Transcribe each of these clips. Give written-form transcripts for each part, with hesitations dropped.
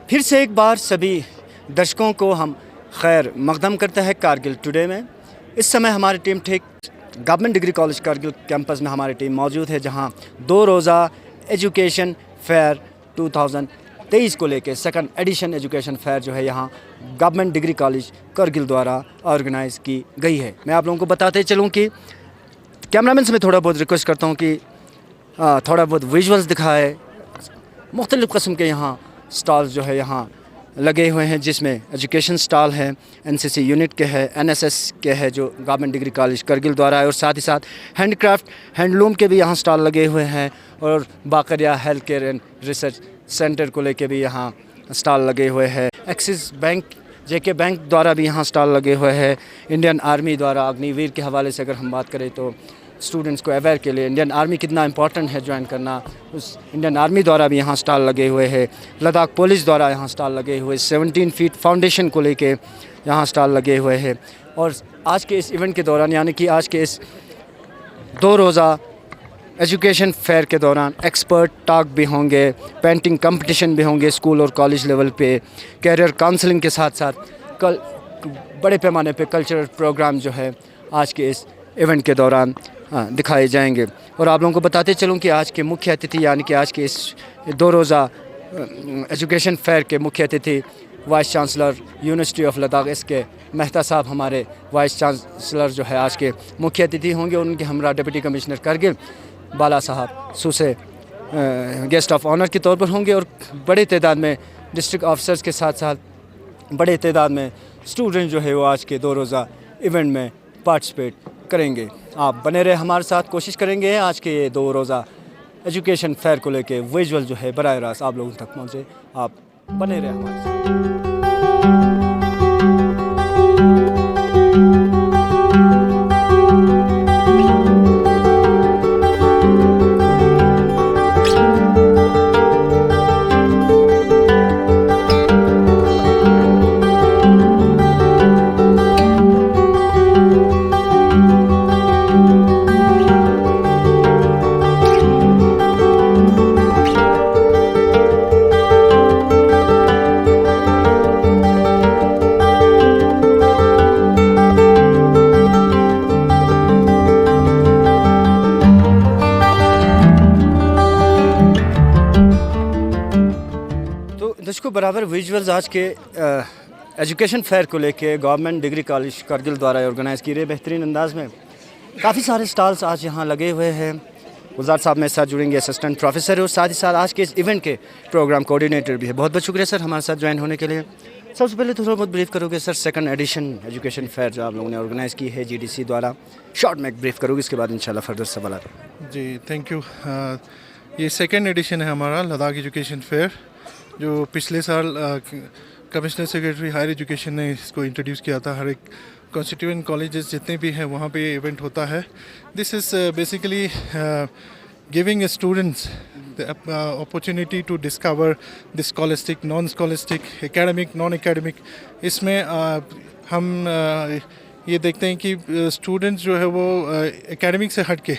फिर से एक बार सभी दर्शकों को हम खैर मकदम करते हैं कारगिल टुडे में। इस समय हमारी टीम ठीक government degree college Kargil campus में हमारी टीम मौजूद है, जहां 2 रोज़ा एजुकेशन फेयर 2023 को लेकर सेकंड एडिशन एजुकेशन फेयर जो है यहाँ गवर्नमेंट डिग्री कॉलेज कारगिल द्वारा ऑर्गेनाइज़ की गई है। मैं आप लोगों को बताते चलूँ कि कैमरामैन से मैं थोड़ा बहुत रिक्वेस्ट करता हूँ कि थोड़ा बहुत विजुअल्स दिखाए। मुख्तलिफ़ किस्म के यहाँ स्टॉल्स जो है यहाँ लगे हुए हैं, जिसमें एजुकेशन स्टॉल है, एनसीसी यूनिट के है, एनएसएस के है जो गवर्नमेंट डिग्री कॉलेज कारगिल द्वारा है, और साथ ही साथ हैंडक्राफ्ट हैंडलूम के भी यहाँ स्टॉल लगे हुए हैं, और Bakaria health care and research centre को लेके भी यहाँ स्टॉल लगे हुए हैं। एक्सिस बैंक जेके बैंक द्वारा भी यहाँ स्टॉल लगे हुए हैं। इंडियन आर्मी द्वारा अग्निवीर के हवाले से अगर हम बात करें तो स्टूडेंट्स को अवेयर के लिए इंडियन आर्मी कितना इंपॉर्टेंट है ज्वाइन करना, उस इंडियन आर्मी द्वारा भी यहाँ स्टॉल लगे हुए हैं। लद्दाख पुलिस द्वारा यहाँ स्टॉल लगे हुए, 17 फीट फाउंडेशन को लेके यहाँ स्टॉल लगे हुए हैं। और आज के इस इवेंट के दौरान, यानी कि आज के इस 2 रोज़ा एजुकेशन फेयर के दौरान एक्सपर्ट टॉक भी होंगे, पेंटिंग कंपटीशन भी होंगे स्कूल और कॉलेज लेवल पे, कैरियर काउंसलिंग के साथ साथ बड़े पैमाने पे कल्चरल प्रोग्राम जो है आज के इस इवेंट के दौरान दिखाए जाएंगे। और आप लोगों को बताते चलूं कि आज के मुख्य अतिथि, यानी कि आज के इस 2 रोज़ा एजुकेशन फेयर के मुख्य अतिथि vice chancellor university of Ladakh इसके मेहता साहब हमारे वाइस चांसलर जो है आज के मुख्य अतिथि होंगे। उनके हमरा डिप्टी कमिश्नर कारगिल बाला साहब सूसे गेस्ट ऑफ ऑनर के तौर पर होंगे, और बड़े तादाद में डिस्ट्रिक्ट ऑफिसर्स के साथ साथ बड़े तादाद में स्टूडेंट जो है वो आज के 2 रोज़ा इवेंट में पार्टिसिपेट करेंगे। आप बने रहे हमारे साथ, कोशिश करेंगे आज के ये 2 रोज़ा एजुकेशन फेयर को लेके विजुअल जो है बराह रास्त आप लोगों तक पहुँचे। आप बने रहे हमारे साथ। दर्शकों बराबर विजुअल्स आज के एजुकेशन फेयर को लेके गवर्नमेंट डिग्री कॉलेज कारगिल द्वारा ऑर्गेनाइज़ की रहे बेहतरीन अंदाज में। काफ़ी सारे स्टॉल्स आज यहाँ लगे हुए हैं। गुलजार साहब मेरे साथ जुड़ेंगे, असिस्टेंट प्रोफेसर है, और साथ ही साथ आज के इस इवेंट के प्रोग्राम कोऑर्डिनेटर भी है। बहुत बहुत शुक्रिया सर हमारे साथ ज्वाइन होने के लिए। सबसे पहले तो थोड़ा बहुत ब्रीफ करोगे sir, second edition education fair जो आप लोगों ने ऑर्गेनाइज़ की है जीडीसी द्वारा, शॉर्ट में एक ब्रीफ करोगे, इसके बाद इंशाल्लाह फर्दर सवाल। जी थैंक यू। ये सेकंड एडिशन है हमारा लद्दाख एजुकेशन फेयर, जो पिछले साल कमिश्नर सेक्रेटरी हायर एजुकेशन ने इसको इंट्रोड्यूस किया था। हर एक कॉन्स्टिट्यूएंट कॉलेजेस जितने भी हैं वहाँ पे इवेंट होता है। This is basically giving students the opportunity to discover the scholastic, non scholastic, academic, non academic. इसमें हम ये देखते हैं कि स्टूडेंट्स जो है वो एकेडमिक से हट के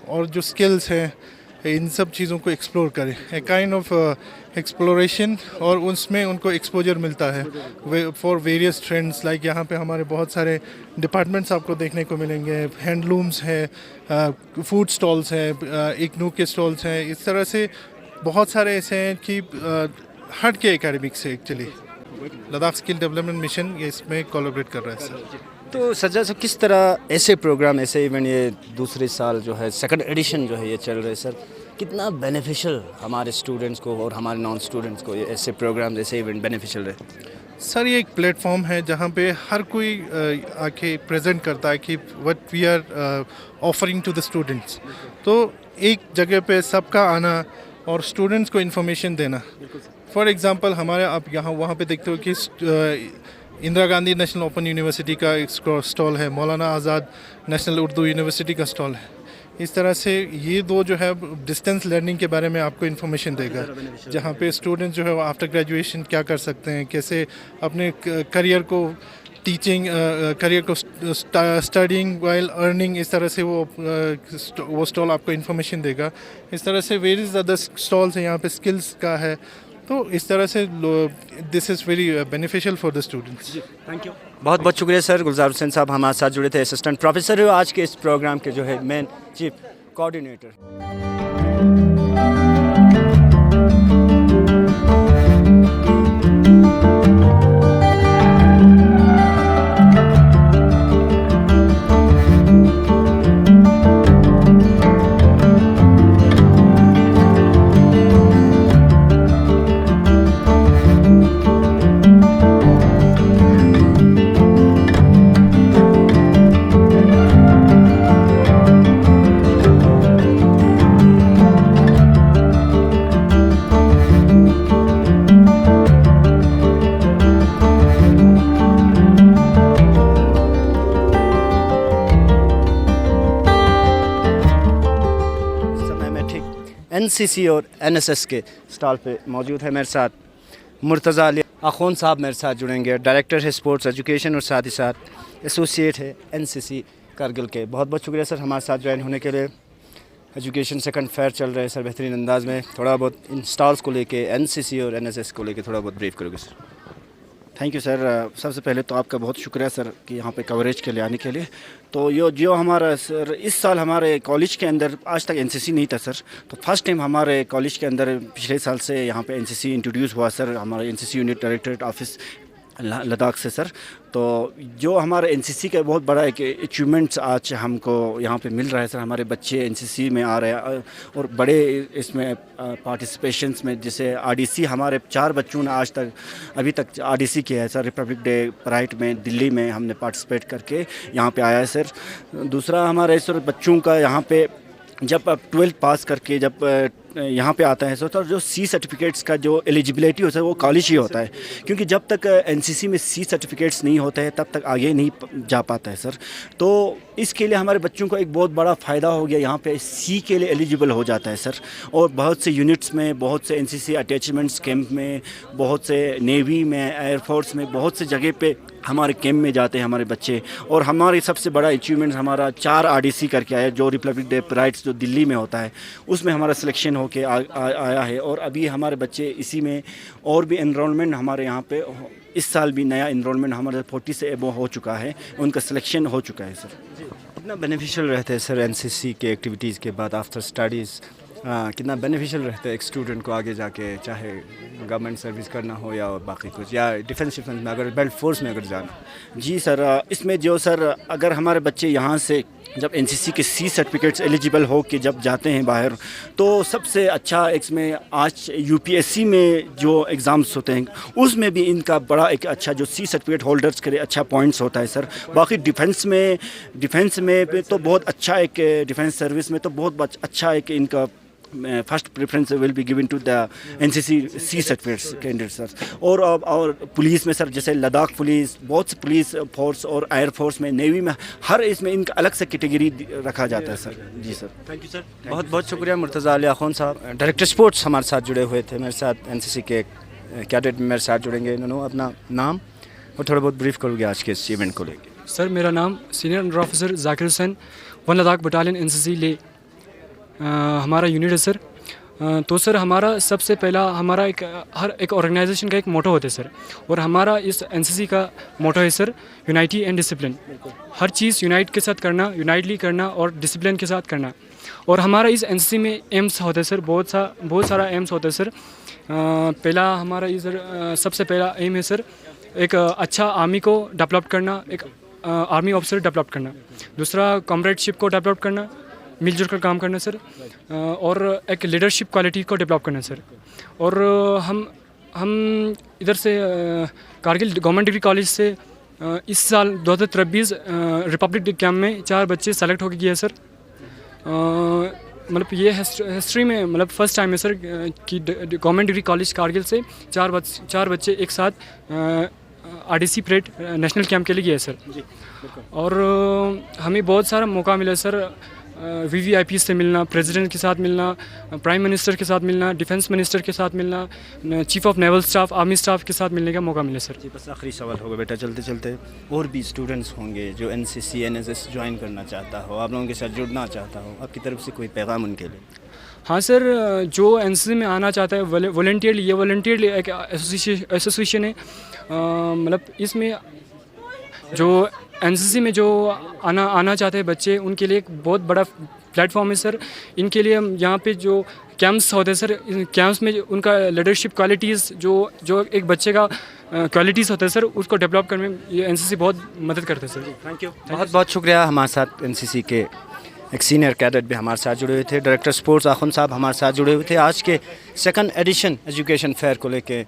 और जो स्किल्स हैं इन सब चीज़ों को एक्सप्लोर करें, ए काइंड ऑफ एक्सप्लोरेशन, और उसमें उनको एक्सपोजर मिलता है फॉर वेरियस ट्रेंड्स। लाइक यहाँ पे हमारे बहुत सारे डिपार्टमेंट्स आपको देखने को मिलेंगे, हैंडलूम्स हैं, फूड स्टॉल्स हैं, इग्नू के स्टॉल्स हैं। इस तरह से बहुत सारे ऐसे हैं कि हट के एकेडमिक से actually Ladakh skill development mission ये इसमें कोलैबोरेट कर रहा है सर। तो सज्जा साहब किस तरह ऐसे प्रोग्राम, ऐसे इवेंट, ये दूसरे साल जो है सेकंड एडिशन जो है ये चल रहे सर, कितना बेनिफिशियल हमारे स्टूडेंट्स को और हमारे नॉन स्टूडेंट्स को ये ऐसे प्रोग्राम, ऐसे इवेंट बेनिफिशियल रहे? सर ये एक प्लेटफॉर्म है जहाँ पे हर कोई आके प्रेजेंट करता है कि what we are offering to the students. तो एक जगह पे सबका आना और स्टूडेंट्स को इन्फॉर्मेशन देना। फॉर एग्ज़ाम्पल हमारे आप यहाँ वहाँ पे देखते हो कि Indira Gandhi national open university का एक स्टॉल है, मौलाना आज़ाद नेशनल उर्दू यूनिवर्सिटी का स्टॉल है। इस तरह से ये 2 जो है डिस्टेंस लर्निंग के बारे में आपको इन्फॉर्मेशन देगा, जहाँ पे स्टूडेंट्स जो है वो आफ्टर ग्रेजुएशन क्या कर सकते हैं, कैसे अपने करियर को टीचिंग, करियर को स्टडिंग वाइल अर्निंग, इस तरह से वो स्टॉल आपको इन्फॉर्मेशन देगा। इस तरह से वेरियस अदर स्टॉल्स हैं यहाँ पे, स्किल्स का है, तो इस तरह से this is very beneficial for the students. Thank you, बहुत बहुत शुक्रिया सर। गुलजार हुसैन साहब हमारे साथ जुड़े थे, असिस्टेंट प्रोफेसर हो आज के इस प्रोग्राम के जो है मेन चीफ कोऑर्डिनेटर। एनसीसी और एनएसएस के स्टॉल पे मौजूद है। मेरे साथ मुर्तज़ा अली आखून साहब मेरे साथ जुड़ेंगे, डायरेक्टर है स्पोर्ट्स एजुकेशन और साथ ही साथ एसोसिएट है एनसीसी कारगिल के। बहुत बहुत शुक्रिया सर हमारे साथ ज्वाइन होने के लिए। एजुकेशन सेकंड फेयर चल रहे हैं सर बेहतरीन अंदाज में, थोड़ा बहुत इन स्टॉल्स को लेके एनसीसी और एनएसएस को लेके थोड़ा बहुत ब्रीफ करोगे सर? Thank you sir. सबसे पहले तो आपका बहुत शुक्रिया सर कि यहाँ पे कवरेज के लिए आने के लिए। तो ये जो हमारा सर इस साल हमारे कॉलेज के अंदर आज तक एनसीसी नहीं था सर, तो फर्स्ट टाइम हमारे कॉलेज के अंदर पिछले साल से यहाँ पे एनसीसी इंट्रोड्यूस हुआ सर, हमारे NCC unit directorate office Ladakh से सर। तो जो हमारे एनसीसी का बहुत बड़ा एक अचीवमेंट्स आज हमको यहाँ पे मिल रहा है सर। हमारे बच्चे एनसीसी में आ रहे हैं और बड़े इसमें पार्टिसिपेशंस में, जैसे आरडीसी हमारे 4 बच्चों ने आज तक अभी तक आरडीसी किया है सर। रिपब्लिक डे पराइड में दिल्ली में हमने पार्टिसिपेट करके यहाँ पे आया है सर। दूसरा हमारे सर बच्चों का यहाँ पे जब आप 12th पास करके जब यहाँ पे आता है सर, जो सी सर्टिफिकेट्स का जो एलिजिबिलिटी होता है वो कॉलेज ही होता है, क्योंकि जब तक एनसीसी में सी सर्टिफिकेट्स नहीं होते हैं तब तक आगे नहीं जा पाता है सर। तो इसके लिए हमारे बच्चों को एक बहुत बड़ा फ़ायदा हो गया, यहाँ पे सी के लिए एलिजिबल हो जाता है सर। और बहुत से यूनिट्स में, बहुत से एनसीसी अटैचमेंट्स कैंप में, बहुत से नेवी में, एयरफोर्स में, बहुत से जगह पे हमारे कैंप में जाते हैं हमारे बच्चे। और हमारी सबसे बड़ा अचीवमेंट हमारा 4 आरडीसी करके आया, जो रिपब्लिक डे पराइड्स जो दिल्ली में होता है उसमें हमारा सिलेक्शन होके आया है। और अभी हमारे बच्चे इसी में और भी एनरोलमेंट हमारे यहाँ पे इस साल भी नया एनरोलमेंट हमारे 40 से एबो हो चुका है, उनका सिलेक्शन हो चुका है सर। कितना बेनिफिशियल रहता है सर एनसीसी के एक्टिविटीज़ के बाद आफ्टर स्टडीज़? कितना बेनिफिशियल रहता है एक स्टूडेंट को आगे जाके, चाहे गवर्नमेंट सर्विस करना हो या बाकी कुछ, या डिफेंस में अगर बेल्ट फोर्स में अगर जाना? जी सर, इसमें जो सर अगर हमारे बच्चे यहाँ से जब एनसीसी के सी सर्टिफिकेट्स एलिजिबल हो के जब जाते हैं बाहर, तो सबसे अच्छा इसमें आज यूपीएससी में जो एग्ज़ाम्स होते हैं उसमें भी इनका बड़ा एक अच्छा जो सी सर्टिफिकेट होल्डर्स के लिए अच्छा पॉइंट्स होता है सर। बाकी डिफेंस में तो बहुत अच्छा एक डिफेंस सर्विस में तो बहुत अच्छा एक इनका first preference will be given to the NCC C certificates candidate sir. और पुलिस में सर, जैसे लद्दाख पुलिस, बहुत से पुलिस फोर्स और एयर फोर्स में, नेवी में, हर इसमें इनका अलग से कैटेगरी रखा जाता है सर। जी सर, थैंक यू सर, बहुत बहुत शुक्रिया। मुर्तज़ा अली आखून साहब डायरेक्टर स्पोर्ट्स हमारे साथ जुड़े हुए थे, मेरे साथ एनसीसी के कैडेट मेरे साथ जुड़ेंगे। इन्होंने अपना नाम और थोड़ा बहुत ब्रीफ करोगे आज के इस इवेंट को लेकर? सर मेरा नाम senior under officer Zakir Hussain, 1 Ladakh battalion NCC ले हमारा यूनिट है सर। तो सर हमारा सबसे पहला हमारा हर एक ऑर्गेनाइजेशन का एक मोटो होता है सर, और हमारा इस एनसीसी का मोटो है sir unity and discipline. Her cheese unite के साथ करना, यूनाइटली करना और डिसिप्लिन के साथ करना। और हमारा इस एनसीसी में एम्स होता है सर, बहुत सारा एम्स होता है सर। पहला हमारा इधर सबसे पहला एम है सर एक अच्छा आर्मी को डेवलप करना, एक आर्मी ऑफिसर डेवलप करना। दूसरा कॉमरेडशिप को डेवलप करना, मिलजुल कर काम करना सर, और एक लीडरशिप क्वालिटी को डेवलप करना सर। और हम इधर से कारगिल गवर्नमेंट डिग्री कॉलेज से इस साल 2023 रिपब्लिक डे कैंप में 4 बच्चे सेलेक्ट होकर गए सर। मतलब ये हिस्ट्री में मतलब फर्स्ट टाइम है सर कि गवर्नमेंट डिग्री कॉलेज कारगिल से 4 बच्चे एक साथ आरडीसी परेड नेशनल कैंप के लिए गए सर। और हमें बहुत सारा मौका मिला सर, वीवीआईपी से मिलना, प्रेसिडेंट के साथ मिलना, प्राइम मिनिस्टर के साथ मिलना, डिफेंस मिनिस्टर के साथ मिलना, chief of naval staff, army staff के साथ मिलने का मौका मिला सर। जी, बस आखिरी सवाल होगा बेटा चलते चलते, और भी स्टूडेंट्स होंगे जो एनसीसी एनएसएस ज्वाइन करना चाहता हो, आप लोगों के साथ जुड़ना चाहता हो, आपकी तरफ से कोई पैगाम उनके लिए? हाँ सर, जो एनसीसी में आना चाहता है वॉलंटियरली, ये वॉलंटियरली एक एसोसिएशन है। मतलब इसमें जो एनसीसी में जो आना चाहते हैं बच्चे, उनके लिए एक बहुत बड़ा प्लेटफॉर्म है सर। इनके लिए हम यहाँ पे जो कैंप्स होते हैं सर, इन कैंप्स में उनका लीडरशिप क्वालिटीज़ जो एक बच्चे का क्वालिटीज़ होता है सर, उसको डेवलप करने में ये एनसीसी बहुत मदद करते हैं सर। थैंक यू, बहुत बहुत शुक्रिया। हमारे साथ एनसीसी के एक सीनियर कैडेट भी हमारे साथ जुड़े हुए थे, डायरेक्टर स्पोर्ट्स आखुन साहब हमारे साथ जुड़े हुए थे। आज के सेकंड एडिशन एजुकेशन फेयर को लेके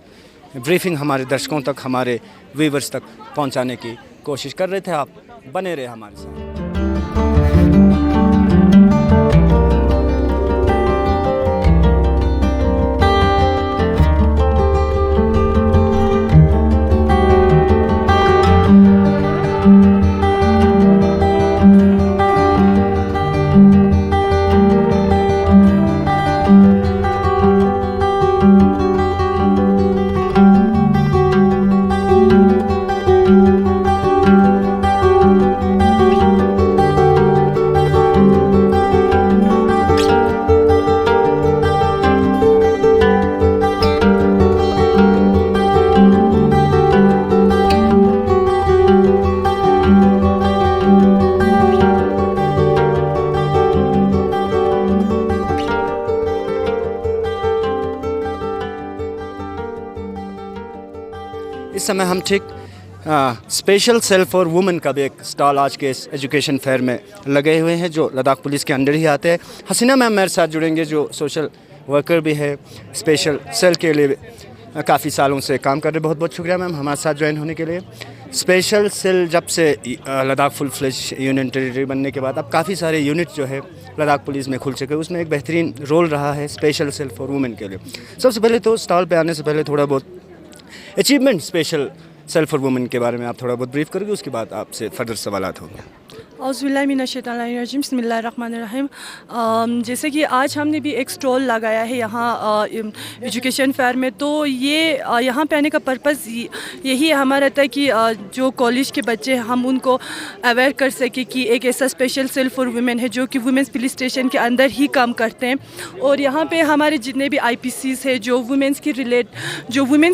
ब्रीफिंग हमारे दर्शकों तक, हमारे व्यूवर्स तक पहुंचाने की कोशिश कर रहे थे। आप बने रहे हमारे साथ। इस समय हम ठीक स्पेशल सेल फॉर वुमेन का भी एक स्टॉल आज के इस एजुकेशन फेयर में लगे हुए हैं, जो लद्दाख पुलिस के अंडर ही आते हैं। हसीना मैम मेरे साथ जुड़ेंगे, जो सोशल वर्कर भी है, स्पेशल सेल के लिए काफ़ी सालों से काम कर रहे। बहुत बहुत शुक्रिया मैम हमारे साथ ज्वाइन होने के लिए। स्पेशल सेल जब से Ladakh full fledge union territory बनने के बाद अब काफ़ी सारे यूनिट जो है लद्दाख पुलिस में खुल चुके हैं, उसमें एक बेहतरीन रोल रहा है स्पेशल सेल फॉर वुमेन के लिए। सबसे पहले तो स्टॉल पे आने से पहले थोड़ा बहुत achievement special cell for women के बारे में आप थोड़ा बहुत ब्रीफ करोगे, उसके बाद आपसे फर्दर सवालात होंगे। औज़ुबिल्लाहिमिनश्शैतानिर्रजीम, बिस्मिल्लाहिर्रहमानिर्रहीम। जैसे कि आज हमने भी एक स्टॉल लगाया है यहाँ एजुकेशन फेयर में, तो ये यहाँ पे आने का पर्पज़ यही है हमारा था कि जो कॉलेज के बच्चे हम उनको अवेयर कर सके कि एक ऐसा स्पेशल सेल फॉर वुमेन है जो कि वुमेंस पुलिस स्टेशन के अंदर ही काम करते हैं। और यहाँ पे हमारे जितने भी IPCs है जो वुमेंस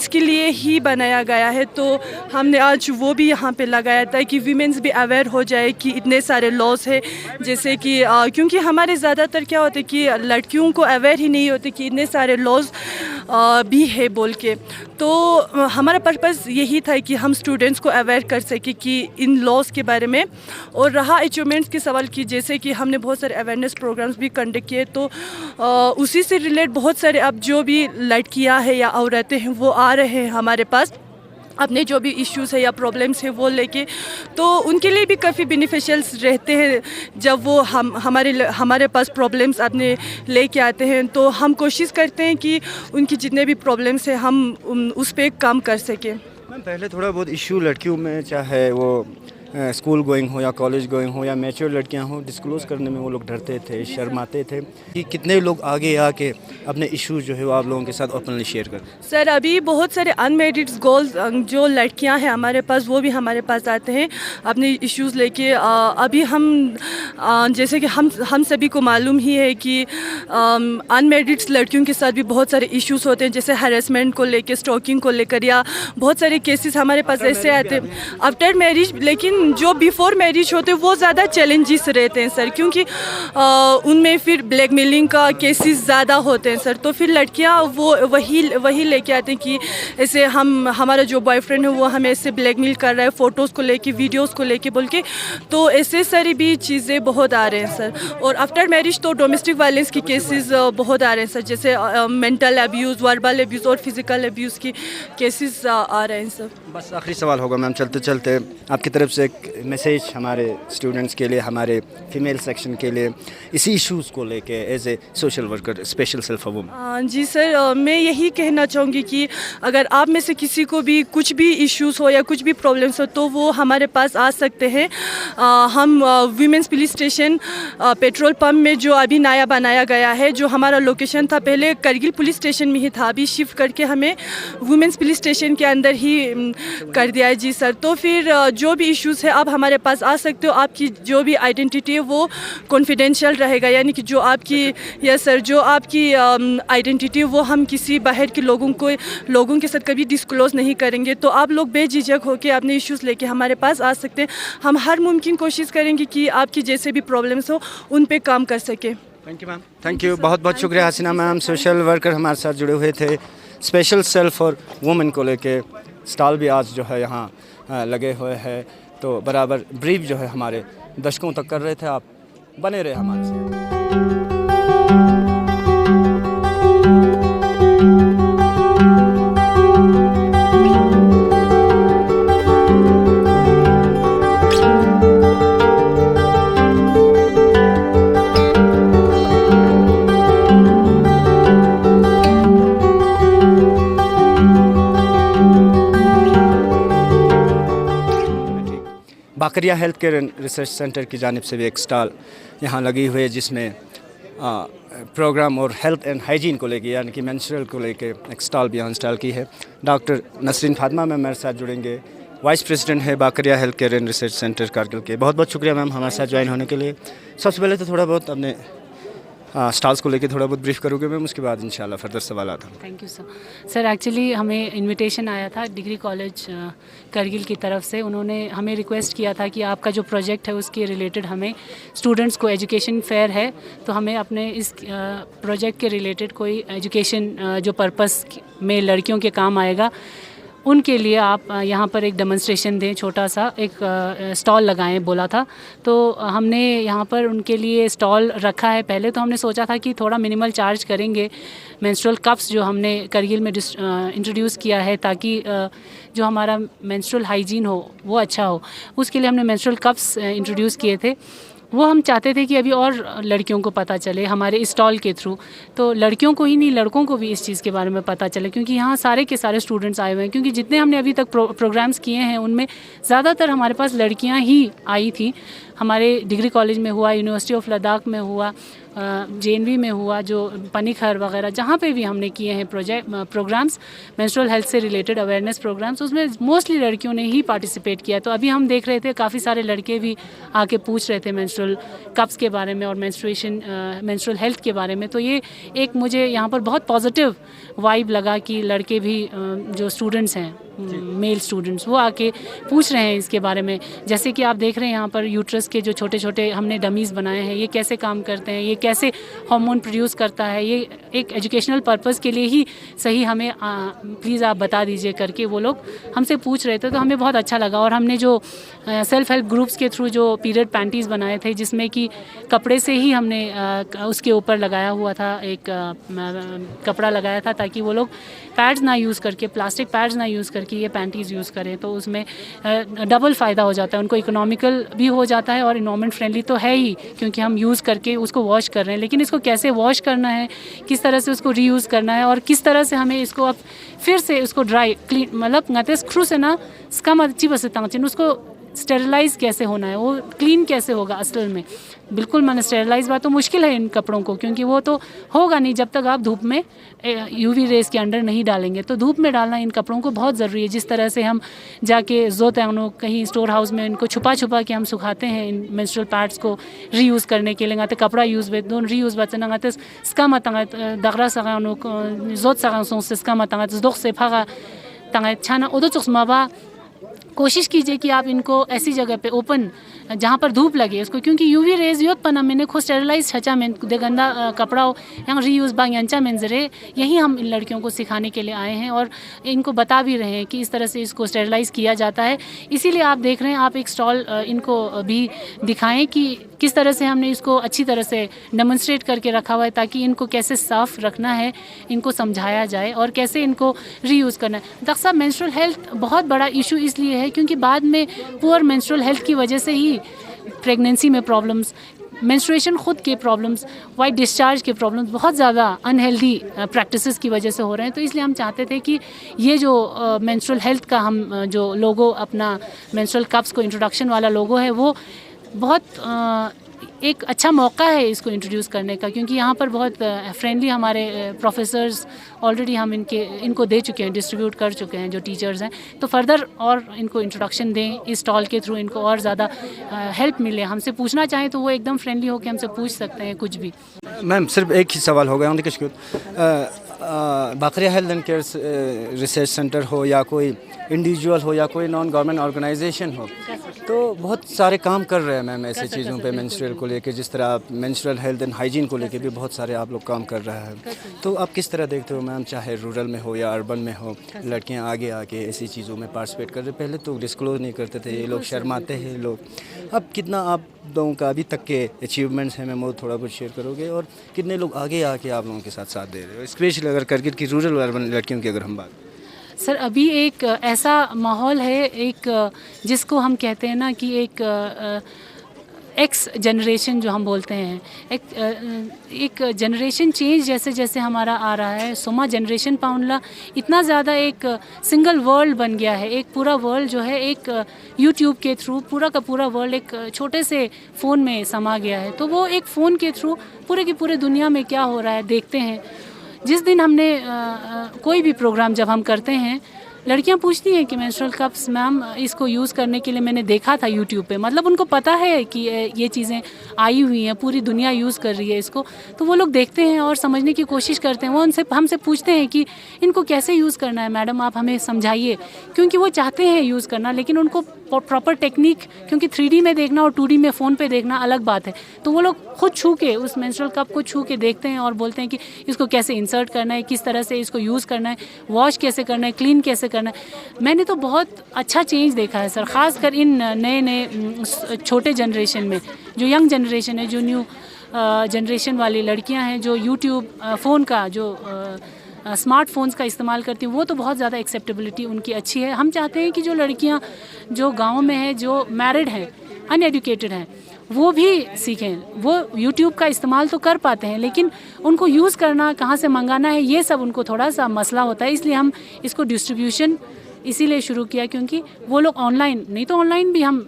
के लिए ही बनाया गया है, तो हमने आज वो भी यहाँ पे लगाया था कि वुमेंस भी अवेयर हो जाए कि इतने सारे लॉज है। जैसे कि क्योंकि हमारे ज़्यादातर क्या होता है कि लड़कियों को अवेयर ही नहीं होते कि इतने सारे लॉज भी है बोल के। तो हमारा पर्पज़ यही था कि हम स्टूडेंट्स को अवेयर कर सके कि इन लॉज के बारे में। और रहा अचीवमेंट्स के सवाल की, जैसे कि हमने बहुत सारे अवेयरनेस प्रोग्राम्स भी कंडक्ट किए, तो उसी से रिलेट बहुत सारे अब जो भी लड़कियां हैं या औरतें हैं वो आ रहे हैं हमारे पास अपने जो भी इश्यूज़ है या प्रॉब्लम्स है वो लेके। तो उनके लिए भी काफ़ी बेनिफिशियल्स रहते हैं जब वो हमारे पास प्रॉब्लम्स अपने लेके आते हैं। तो हम कोशिश करते हैं कि उनकी जितने भी प्रॉब्लम्स हैं हम उस पर काम कर सकें। मैम पहले थोड़ा बहुत इशू लड़कियों में, चाहे वो स्कूल गोइंग हो या कॉलेज गोइंग हो या मैच्योर लड़कियां हो, डिस्क्लोज करने में वो लोग डरते थे, शर्माते थे। कि कितने लोग आगे आके अपने इश्यूज जो है वो आप लोगों के साथ ओपनली शेयर कर? सर अभी बहुत सारे अनमेरिड गर्ल्स जो लड़कियां हैं हमारे पास, वो भी हमारे पास आते हैं अपने इश्यूज़ लेके। अभी हम जैसे कि हम सभी को मालूम ही है कि अनमेरिड लड़कियों के साथ भी बहुत सारे इश्यूज़ होते हैं, जैसे हैरेसमेंट को लेके, स्टॉकिंग को लेकर, या बहुत सारे केसेस हमारे पास ऐसे आते हैं आफ्टर मैरिज। लेकिन जो बिफोर मैरिज होते हैं वो ज़्यादा चैलेंजेस रहते हैं सर, क्योंकि उनमें फिर ब्लैकमेलिंग का केसेस ज़्यादा होते हैं सर। तो फिर लड़कियां वो वही लेके आते हैं कि ऐसे हमारा जो बॉयफ्रेंड है वो हमें ऐसे ब्लैकमेल कर रहा है, फ़ोटोज़ को लेके, वीडियोज़ को लेके बोल के। तो ऐसे सारी भी चीज़ें बहुत आ रहे हैं सर। और आफ्टर मैरिज तो डोमेस्टिक वायलेंस की केसेस बहुत आ रहे हैं सर, जैसे मेंटल अब्यूज़, वर्बल अब्यूज़ और फिज़िकल अब्यूज़ की केसेस आ रहे हैं सर। बस आखिरी सवाल होगा मैम, चलते चलते आपकी तरफ से एक मैसेज हमारे स्टूडेंट्स के लिए, हमारे फीमेल सेक्शन के लिए, इसी इश्यूज़ को लेके as a social worker special cell for women. जी सर, मैं यही कहना चाहूँगी कि अगर आप में से किसी को भी कुछ भी इश्यूज़ हो या कुछ भी प्रॉब्लम्स हो तो वो हमारे पास आ सकते हैं। हम women's police station petrol pump में जो अभी नया बनाया गया है, जो हमारा लोकेशन था पहले करगिल पुलिस स्टेशन में ही था, अभी शिफ्ट करके हमें वुमेंस पुलिस स्टेशन के अंदर ही कर दिया है। जी सर, तो फिर जो भी इश्यूज़ इश्यूज़ है आप हमारे पास आ सकते हो। आपकी जो भी आइडेंटिटी है वो कॉन्फिडेंशियल रहेगा, यानी कि जो आपकी यस सर जो आपकी आइडेंटिटी वो हम किसी बाहर के लोगों के साथ कभी डिस्क्लोज़ नहीं करेंगे। तो आप लोग बेझिझक होकर अपने इश्यूज़ लेके हमारे पास आ सकते हैं। हम हर मुमकिन कोशिश करेंगे कि आपकी जैसे भी प्रॉब्लम्स हो उन पे काम कर सके। Thank you ma'am, thank you, बहुत बहुत शुक्रिया हसीना मैम। सोशल वर्कर हमारे साथ जुड़े हुए थे। स्पेशल सेल फॉर वुमेन को लेके स्टॉल भी आज जो है यहाँ लगे हुए हैं, तो बराबर ब्रीफ जो है हमारे दर्शकों तक कर रहे थे। आप बने रहे हमारे साथ। Bakaria health care and research centre की जानिब से भी एक स्टॉल यहाँ लगी हुई है, जिसमें प्रोग्राम और हेल्थ एंड हाइजीन को लेके यानी कि मेंस्ट्रुअल को लेके एक स्टॉल भी यहाँ इंस्टॉल की है। डॉक्टर नसरीन फातिमा मैम मेरे साथ जुड़ेंगे, वाइस प्रेसिडेंट है Bakaria health care and research centre Kargil के। बहुत बहुत शुक्रिया मैम हमारे साथ ज्वाइन होने के लिए। सबसे पहले तो थोड़ा बहुत अपने स्टॉल्स को लेके थोड़ा बहुत ब्रीफ करोगे मैम, उसके बाद इंशाल्लाह फर्दर सवाल आता हूँ। Thank you sir. एक्चुअली हमें इनविटेशन आया था डिग्री कॉलेज करगिल की तरफ से। उन्होंने हमें रिक्वेस्ट किया था कि आपका जो प्रोजेक्ट है उसके रिलेटेड हमें स्टूडेंट्स को एजुकेशन फेयर है, तो हमें अपने इस प्रोजेक्ट के रिलेटेड कोई एजुकेशन जो पर्पस में लड़कियों के काम आएगा उनके लिए आप यहाँ पर एक डेमोन्स्ट्रेशन दें, छोटा सा एक स्टॉल लगाएं बोला था। तो हमने यहाँ पर उनके लिए स्टॉल रखा है। पहले तो हमने सोचा था कि थोड़ा मिनिमल चार्ज करेंगे। मेंस्ट्रुअल कप्स जो हमने करगिल में इंट्रोड्यूस किया है ताकि जो हमारा मेंस्ट्रुअल हाइजीन हो वो अच्छा हो, उसके लिए हमने मेंस्ट्रुअल कप्स इंट्रोड्यूस किए थे। वो हम चाहते थे कि अभी और लड़कियों को पता चले हमारे स्टॉल के थ्रू, तो लड़कियों को ही नहीं लड़कों को भी इस चीज़ के बारे में पता चले, क्योंकि यहाँ सारे के सारे स्टूडेंट्स आए हुए हैं। क्योंकि जितने हमने अभी तक प्रोग्राम्स किए हैं उनमें ज़्यादातर हमारे पास लड़कियाँ ही आई थी। हमारे डिग्री कॉलेज में हुआ, यूनिवर्सिटी ऑफ लद्दाख में हुआ, JNV में हुआ, जो पनिखर वगैरह जहाँ पे भी हमने किए हैं प्रोग्राम्स मेंस्ट्रुअल हेल्थ से रिलेटेड अवेयरनेस प्रोग्राम्स, उसमें मोस्टली लड़कियों ने ही पार्टिसिपेट किया। तो अभी हम देख रहे थे काफ़ी सारे लड़के भी आके पूछ रहे थे मेंस्ट्रुअल कप्स के बारे में और मेंस्ट्रुअल हेल्थ के बारे में। तो ये एक मुझे यहाँ पर बहुत पॉजिटिव वाइब लगा कि लड़के भी जो स्टूडेंट्स हैं मेल स्टूडेंट्स वो आके पूछ रहे हैं इसके बारे में। जैसे कि आप देख रहे हैं यहाँ पर यूट्रस के जो छोटे छोटे हमने डमीज़ बनाए हैं, ये कैसे काम करते हैं, ये कैसे हार्मोन प्रोड्यूस करता है, ये एक एजुकेशनल पर्पस के लिए ही सही, हमें प्लीज़ आप बता दीजिए करके वो लोग हमसे पूछ रहे थे। तो हमें बहुत अच्छा लगा। और हमने जो सेल्फ हेल्प ग्रुप्स के थ्रू जो पीरियड पैंटीज़ बनाए थे, जिसमें कि कपड़े से ही हमने उसके ऊपर लगाया हुआ था, एक कपड़ा लगाया था ताकि वो लोग पैड्स ना यूज़ करके, प्लास्टिक पैड्स ना यूज़ करके ये पैंटीज़ यूज़ करें। तो उसमें डबल फ़ायदा हो जाता है, उनको इकोनॉमिकल भी हो जाता है और इन्वायरमेंट फ्रेंडली तो है ही, क्योंकि हम यूज़ करके उसको वॉश कर रहे हैं। लेकिन इसको कैसे वॉश करना है, किस तरह से उसको रीयूज़ करना है और किस तरह से हमें इसको अब फिर से उसको ड्राई क्लीन मतलब ngate स्क्रू से ना इसका अच्छी बस तांचिन उसको स्टेरिलाइज़ कैसे होना है, वो क्लीन कैसे होगा असल में। बिल्कुल मैंने स्टेरिलाइज़ बात तो मुश्किल है इन कपड़ों को, क्योंकि वो तो होगा नहीं जब तक आप धूप में UV रेस के अंडर नहीं डालेंगे। तो धूप में डालना इन कपड़ों को बहुत ज़रूरी है। जिस तरह से हम जाके ज़ोतनो कहीं स्टोर हाउस में इनको छुपा छुपा के हम सुखाते हैं इन मेंस्ट्रुअल पैड्स को रीयूज़ करने के लिए, ngate कपड़ा यूज़ वे दोन रीयूज़ बचना ngate इसका मतंग दगरा सगानो ज़ोत सगान सोंस इसका मतंग दोख से भागा तंग छाना उदो चुस्माबा। कोशिश कीजिए कि आप इनको ऐसी जगह पे ओपन जहाँ पर धूप लगे उसको, क्योंकि UV रेज योत पना मैंने खुद स्टेरिलाइज छचा में दे गंदा कपड़ा हो यहाँ रीयूज़ बांग यांचा मेंजरे, यही हम इन लड़कियों को सिखाने के लिए आए हैं और इनको बता भी रहे हैं कि इस तरह से इसको स्टेरिलाइज़ किया जाता है। इसीलिए आप देख रहे हैं, आप एक स्टॉल इनको भी दिखाएं कि किस तरह से हमने इसको अच्छी तरह से डेमोन्स्ट्रेट करके रखा हुआ है, ताकि इनको कैसे साफ़ रखना है इनको समझाया जाए और कैसे इनको रीयूज़ करना है। डॉक्टर साहब, मेंस्ट्रुअल हेल्थ बहुत बड़ा इशू इसलिए है क्योंकि बाद में पुअर मेंस्ट्रुअल हेल्थ की वजह से ही प्रेगनेंसी में प्रॉब्लम्स, मेंस्ट्रुएशन खुद के प्रॉब्लम्स, वाइट डिस्चार्ज के प्रॉब्लम्स बहुत ज़्यादा अनहेल्दी प्रैक्टिसेस की वजह से हो रहे हैं। तो इसलिए हम चाहते थे कि ये जो मेंस्ट्रुअल हेल्थ का हम जो लोगो अपना मेंस्ट्रुअल कप्स को इंट्रोडक्शन वाला लोगो है वो बहुत एक अच्छा मौका है इसको इंट्रोड्यूस करने का, क्योंकि यहाँ पर बहुत फ्रेंडली हमारे प्रोफेसर्स ऑलरेडी हम इनको दे चुके हैं, डिस्ट्रीब्यूट कर चुके हैं जो टीचर्स हैं। तो फर्दर और इनको इंट्रोडक्शन दें इस स्टॉल के थ्रू, इनको और ज़्यादा हेल्प मिले। हमसे पूछना चाहें तो वो एकदम फ्रेंडली होकर हमसे पूछ सकते हैं कुछ भी। मैम सिर्फ एक ही सवाल हो गया Bakaria health and care research centre हो या कोई इंडिविजुअल हो या कोई नॉन गवर्नमेंट ऑर्गेनाइजेशन हो, तो बहुत सारे काम कर रहे हैं मैम ऐसे चीज़ों पे, मेंस्ट्रुअल को लेके, जिस तरह आप मेंस्ट्रुअल हेल्थ एंड हाइजीन को लेके भी बहुत सारे आप लोग काम कर रहे हैं। तो आप किस तरह देखते हो मैम, चाहे रूरल में हो या अर्बन में हो, लड़कियां आगे आके ऐसी चीज़ों में पार्टिसिपेट कर रहे? पहले तो डिस्क्लोज नहीं करते थे ये लोग, शर्माते हैं लोग, अब कितना आप लोगों का अभी तक के अचीवमेंट्स हैं मैम, वो थोड़ा बहुत शेयर करोगे? और कितने लोग आगे आके आप लोगों के साथ दे रहे हो, स्पेशली अगर करगिल की रूरल अर्बन लड़कियों की अगर हम बात? सर अभी एक ऐसा माहौल है, एक जिसको हम कहते हैं ना कि एक एक्स जनरेशन जो हम बोलते हैं, एक जनरेशन चेंज जैसे जैसे हमारा आ रहा है, सोमा जनरेशन पाउंडला इतना ज़्यादा एक सिंगल वर्ल्ड बन गया है। एक पूरा वर्ल्ड जो है एक यूट्यूब के थ्रू पूरा का पूरा वर्ल्ड एक छोटे से फ़ोन में समा गया है। तो वो एक फ़ोन के थ्रू पूरे की पूरे दुनिया में क्या हो रहा है देखते हैं। जिस दिन हमने कोई भी प्रोग्राम जब हम करते हैं, लड़कियां पूछती हैं कि मेंस्ट्रुअल कप्स मैम इसको यूज़ करने के लिए मैंने देखा था यूट्यूब पे, मतलब उनको पता है कि ये चीज़ें आई हुई हैं, पूरी दुनिया यूज़ कर रही है इसको। तो वो लोग देखते हैं और समझने की कोशिश करते हैं। वो हमसे पूछते हैं कि इनको कैसे यूज़ करना है मैडम, आप हमें समझाइए, क्योंकि वो चाहते हैं यूज़ करना, लेकिन उनको प्रॉपर टेक्निक, क्योंकि 3D में देखना और 2D में फ़ोन पे देखना अलग बात है। तो वो लोग खुद छू के उस मेंस्ट्रुअल कप को छू के देखते हैं और बोलते हैं कि इसको कैसे इंसर्ट करना है, किस तरह से इसको यूज़ करना है, वॉश कैसे करना है, क्लीन कैसे करना है। मैंने तो बहुत अच्छा चेंज देखा है सर, ख़ासकर इन नए छोटे जनरेशन में, जो यंग जनरेशन है, जो न्यू जनरेशन वाली लड़कियां हैं, जो यूट्यूब फ़ोन का जो स्मार्टफोन्स का इस्तेमाल करती हैं, वो तो बहुत ज़्यादा एक्सेप्टेबिलिटी उनकी अच्छी है। हम चाहते हैं कि जो लड़कियां जो गाँव में हैं, जो मैरिड हैं, अनएडुकेटेड हैं, वो भी सीखें। वो यूट्यूब का इस्तेमाल तो कर पाते हैं, लेकिन उनको यूज़ करना, कहाँ से मंगाना है, ये सब उनको थोड़ा सा मसला होता है। इसलिए हम इसको डिस्ट्रीब्यूशन इसीलिए शुरू किया, क्योंकि वो लोग ऑनलाइन, नहीं तो ऑनलाइन भी हम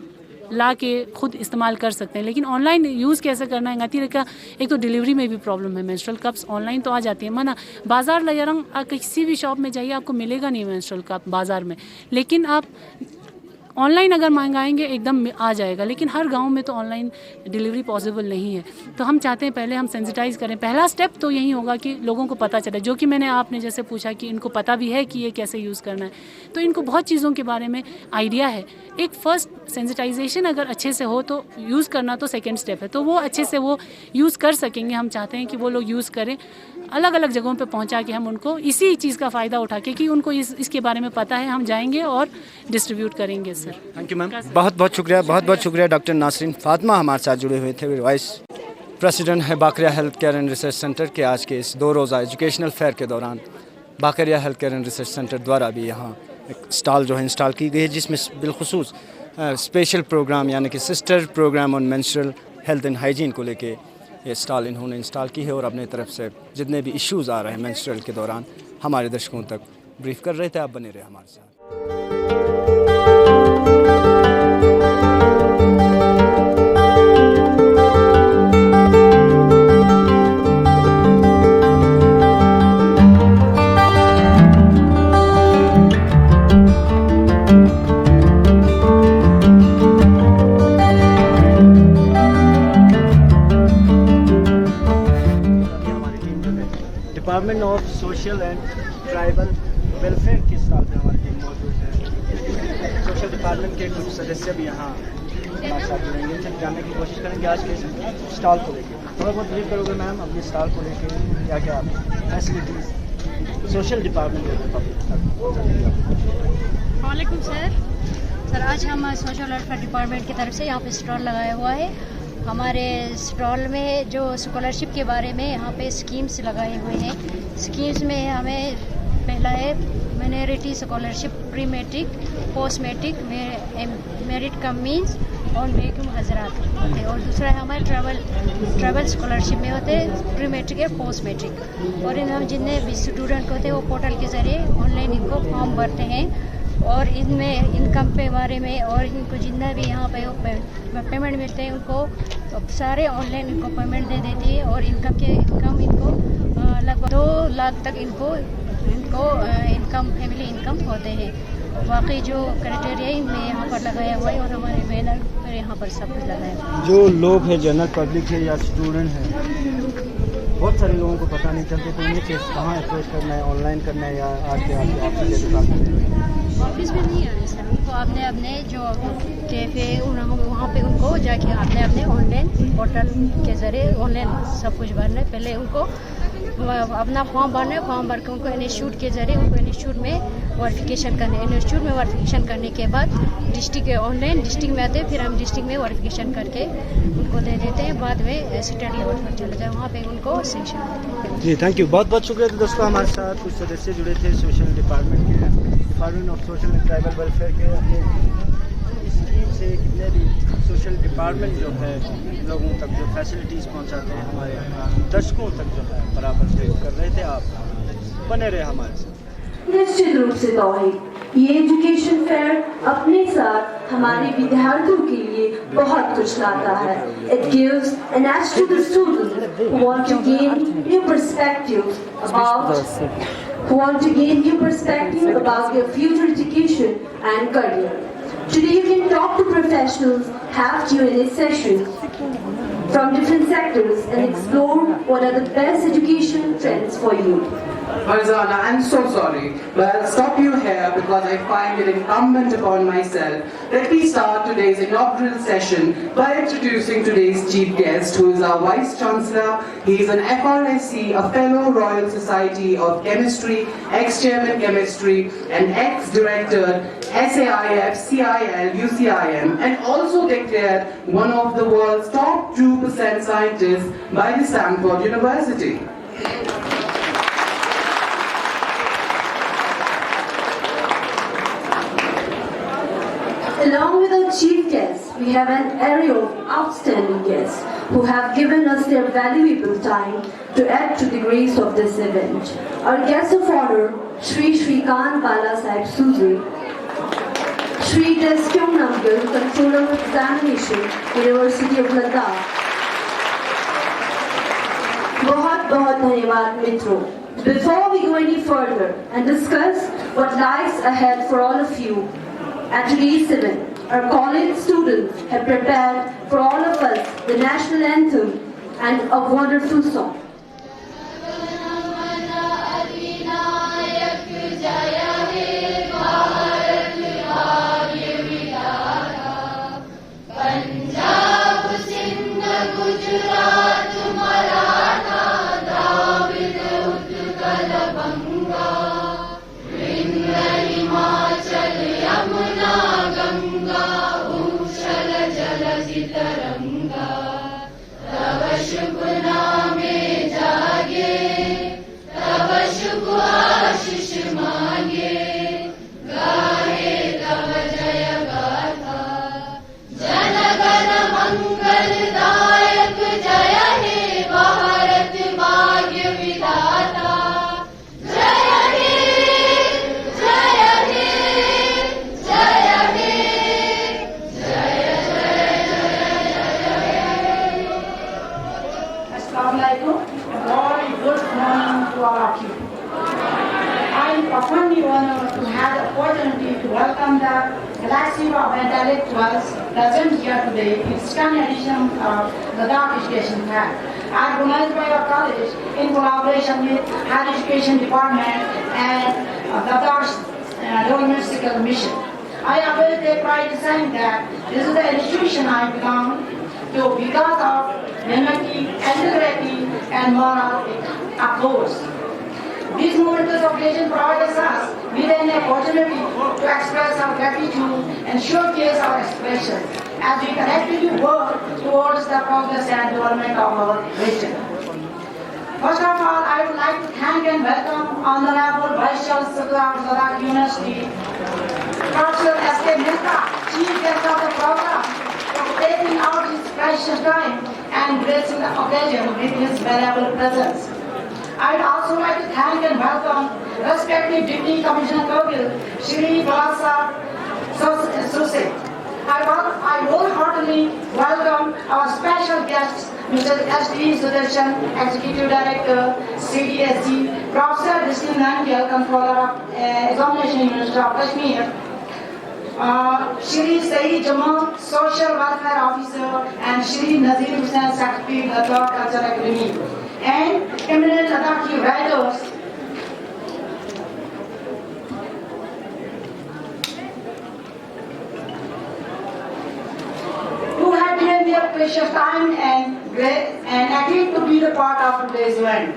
ला के खुद इस्तेमाल कर सकते हैं, लेकिन ऑनलाइन यूज़ कैसे करना है गाती का। एक तो डिलीवरी में भी प्रॉब्लम है, मेंस्ट्रुअल कप्स ऑनलाइन तो आ जाती है मना, बाज़ार लयरंग किसी भी शॉप में जाइए आपको मिलेगा नहीं मेंस्ट्रुअल कप बाज़ार में, लेकिन आप ऑनलाइन अगर मंगाएंगे एकदम आ जाएगा। लेकिन हर गांव में तो ऑनलाइन डिलीवरी पॉसिबल नहीं है। तो हम चाहते हैं पहले हम सेंसिटाइज करें। पहला स्टेप तो यही होगा कि लोगों को पता चले, जो कि मैंने आपने जैसे पूछा कि इनको पता भी है कि ये कैसे यूज़ करना है, तो इनको बहुत चीज़ों के बारे में आइडिया है। एक फ़र्स्ट सेंसिटाइजेशन अगर अच्छे से हो तो यूज़ करना तो सेकेंड स्टेप है, तो वो अच्छे से वो यूज़ कर सकेंगे। हम चाहते हैं कि वो लोग यूज़ करें, अलग अलग जगहों पे पहुंचा के हम उनको इसी चीज़ का फ़ायदा उठा के, कि उनको इसके बारे में पता है, हम जाएंगे और डिस्ट्रीब्यूट करेंगे। सर थैंक यू मैम, बहुत बहुत शुक्रिया, बहुत बहुत शुक्रिया। डॉक्टर नासरीन फातिमा हमारे साथ जुड़े हुए थे, वाइस प्रेसिडेंट है Bakaria health care and research centre के। आज के इस 2 रोज़ा एजुकेशनल फेयर के दौरान Bakaria health care and research centre द्वारा भी यहाँ एक स्टॉल जो है इंस्टॉल की गई है, जिसमें बिलखुसूस स्पेशल प्रोग्राम यानी कि sister program on menstrual health and hygiene को लेके ये स्टॉल इन्होंने इंस्टॉल की है, और अपने तरफ से जितने भी इश्यूज़ आ रहे हैं मेंस्ट्रुअल के दौरान हमारे दर्शकों तक ब्रीफ कर रहे थे। आप बने रहे हमारे साथ। Department of social and tribal welfare की स्टॉल पे हमारी टीम मौजूद है। सोशल डिपार्टमेंट के कुछ सदस्य भी यहाँ हमारे साथ जुड़ेंगे, इनसे जानने की कोशिश करेंगे आज के स्टॉल को लेकर। थोड़ा बहुत ब्रीफ करोगे मैम अपनी स्टॉल को लेकर, क्या क्या फैसिलिटीज़ सोशल डिपार्टमेंट वालेकुम सर। आज हम सोशल वेलफेयर डिपार्टमेंट की तरफ से यहाँ पे स्टॉल लगाया हुआ है। हमारे स्टॉल में जो स्कॉलरशिप के बारे में यहाँ पे स्कीम्स लगाए हुए हैं। स्कीम्स में हमें पहला है minority scholarship, pre matric, post matric, merit cum means और बेगम हजरात होते हैं, और दूसरा है हमारे ट्रैवल स्कॉलरशिप में होते हैं प्री मैट्रिक या पोस्ट मैट्रिक। और इन हम जितने भी स्टूडेंट होते हैं वो पोर्टल के ज़रिए ऑनलाइन इनको फॉर्म भरते हैं और इनमें इनकम के बारे में और इनको जितना भी यहाँ पे पेमेंट मिलते हैं उनको सारे ऑनलाइन इनको पेमेंट दे देती है और इनकम इनको लगभग 2 लाख तक इनको फैमिली इनकम होते हैं। बाकी जो क्राइटेरिया इनमें यहाँ पर लगाया हुआ है और हमारे बैनर पर यहाँ पर सब कुछ लगाया हुआ है। जो लोग हैं जनरल पब्लिक है या स्टूडेंट हैं, बहुत सारे लोगों को पता नहीं चलते तो उन्हें कहाँ अप्रोच करना है, ऑनलाइन करना है या आके ऑफिस के दुकान में? ऑफिस में नहीं आना सर, उनको आपने अपने जो कैफ़े वहाँ पे उनको जाके आपने अपने ऑनलाइन पोर्टल के ज़रिए ऑनलाइन सब कुछ भरना है। पहले उनको अपना फॉर्म भरना है, फॉर्म भर के उनको इंस्टीट्यूट के ज़रिए उनको इंस्टीट्यूट में वेरिफिकेशन करना है। इंस्टीट्यूट में वेरिफिकेशन करने के बाद डिस्ट्रिक्ट ऑनलाइन डिस्ट्रिक्ट में आते हैं, फिर हम डिस्ट्रिक्ट में वेरिफिकेशन करके उनको दे देते हैं। बाद में स्टेट लेवल पर चले जाए, वहाँ पे उनको सेंक्शन देते हैं। जी थैंक यू, बहुत बहुत शुक्रिया। तो दोस्तों हमारे साथ कुछ सदस्य जुड़े थे सोशल डिपार्टमेंट के, department of social and tribal welfare के। अपने स्कीम से कितने भी सोशल डिपार्टमेंट जो है लोगों तक जो फैसिलिटीज़ पहुंचाते हैं, हमारे दर्शकों तक जो है बराबर से कर रहे थे। आप बने रहे हमारे साथ। निश्चित रूप से तौहीद, ये एजुकेशन फेयर अपने साथ हमारे विद्यार्थियों के लिए बहुत कुछ लाता है। It gives an edge to the students who want to gain new perspectives about their future education and career. Today you can talk to professionals, have Q&A sessions from different sectors and explore what are the best education trends for you. Farzana, I'm so sorry, but I'll stop you here because I find it incumbent upon myself. Let me start today's inaugural session by introducing today's chief guest, who is our Vice Chancellor. He is an FRSC, a Fellow Royal Society of Chemistry, ex-Chairman Chemistry, and ex-Director SAIF, CIL, UCIM, and also declared one of the world's top 2% scientists by the Stanford University. Along with our chief guests, we have an array of outstanding guests who have given us their valuable time to add to the grace of this event. Our guest of honor, Shri Shrikant Bala Sahib Suzri, Shri Deskyong Namgyal, Controller of Examination, University of Ladakh. बहुत बहुत धन्यवाद मित्रों. Before we go any further and discuss what lies ahead for all of you, at today's event, our college students have prepared for all of us the national anthem and a wonderful song. Present here today, it's 10th edition of the Ladakh Education Fair, organized by our college in collaboration with Higher Education Department and Ladakh's University Mission. I always take pride in saying that this is the institution I belong to because of humanity, integrity, and moral approach. These momentous occasions provide us with an opportunity to express our gratitude and showcase our aspirations as we collectively work towards the progress and development of our region. First of all, I would like to thank and welcome Honorable Vice Chancellor of Ladakh University, Professor S.K. Mehta, Chief Guest of the program, for taking out his precious time and gracing the occasion with his valuable presence. I would also like to thank and welcome respective Deputy Commissioner Kargil, Shri Balasa I wholeheartedly welcome our special guests, Mr. S.D. Sudarshan, Executive Director, CDSG, Professor Distin Nankyal, Controller of Examination Minister of Kashmir, Shri Saeed Jamal, Social Welfare Officer, and Shri Nazir Hussain, Secretary, Ladakh Cultural Academy, and eminent Ladakhi writers, who have given their precious time and agreed to be the part of today's event.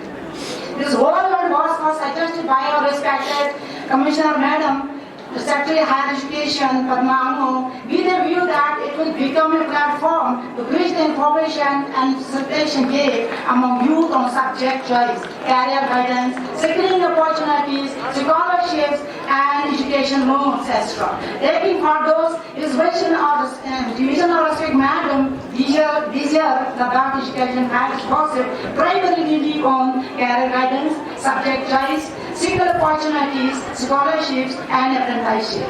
This whole event was suggested by our respected Commissioner Madam, the Secretary of Higher Education, Padma Ango, with a view that it will become a platform to bridge the information and facilitation gap among youth on subject choice, career guidance, securing opportunities, scholarships, and education loans, etc. Taking for those is vision of division of respect, Madam, this year the Ladakh Education has focused primarily on career guidance, subject choice, single opportunities, scholarships, and apprenticeship.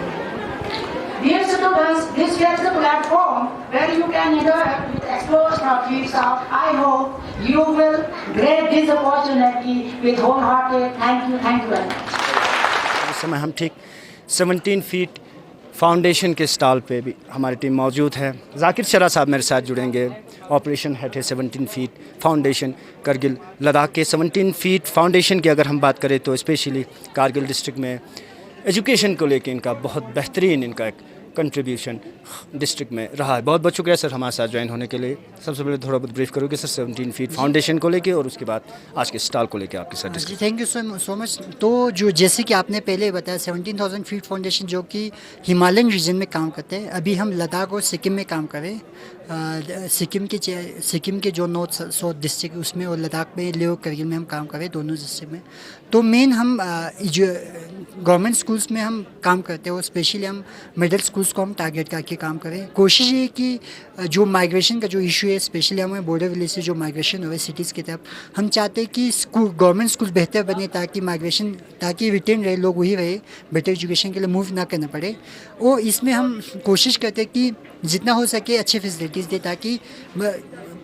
Dear students, this gets the platform where you can interact with explorers from fields of. I hope you will grab this opportunity with wholehearted. Thank you very much. इस समय हम ठीक 17 feet foundation के stall पे भी हमारी team मौजूद है। जाकिर शरा साहब मेरे साथ जुड़ेंगे, ऑपरेशन हेड है 17 फीट फाउंडेशन करगिल लद्दाख के। 17 फीट फाउंडेशन की अगर हम बात करें तो स्पेशली कारगिल डिस्ट्रिक्ट में एजुकेशन को लेके इनका बहुत बेहतरीन इनका एक कंट्रीब्यूशन डिस्ट्रिक्ट में रहा है। बहुत बहुत शुक्रिया सर हमारे साथ ज्वाइन होने के लिए। सबसे पहले थोड़ा बहुत ब्रीफ करोगे सर 17 फीट फाउंडेशन को लेके और उसके बाद आज के स्टॉल को लेके आपके साथ। जी थैंक यू सो मच। तो जो जैसे कि आपने पहले बताया 17,000 फीट फाउंडेशन जो कि हिमालयन रीजन में काम करते हैं, अभी हम लद्दाख और सिक्किम में काम करें। सिक्किम के जो नॉर्थ साउथ डिस्ट्रिक्ट उसमें और लद्दाख में लेह करगिल में हम काम करें, दोनों डिस्ट्रिक्ट में। तो मेन हम जो गवर्नमेंट स्कूल्स में हम काम करते हैं और स्पेशली हम मिडिल स्कूल्स को हम टारगेट करके काम करें। कोशिश ये कि जो माइग्रेशन का जो इशू है, स्पेशली हमें बॉर्डर विलेज से जो माइग्रेशन हुआ है सिटीज़ की तरफ, हम चाहते हैं कि गवर्नमेंट स्कूल बेहतर बने ताकि रिटर्न रहे, लोग वही रहे, बेटर एजुकेशन के लिए मूव ना करना पड़े। और इसमें हम कोशिश करते हैं कि जितना हो सके अच्छे फैसिलिटीज़ दे ताकि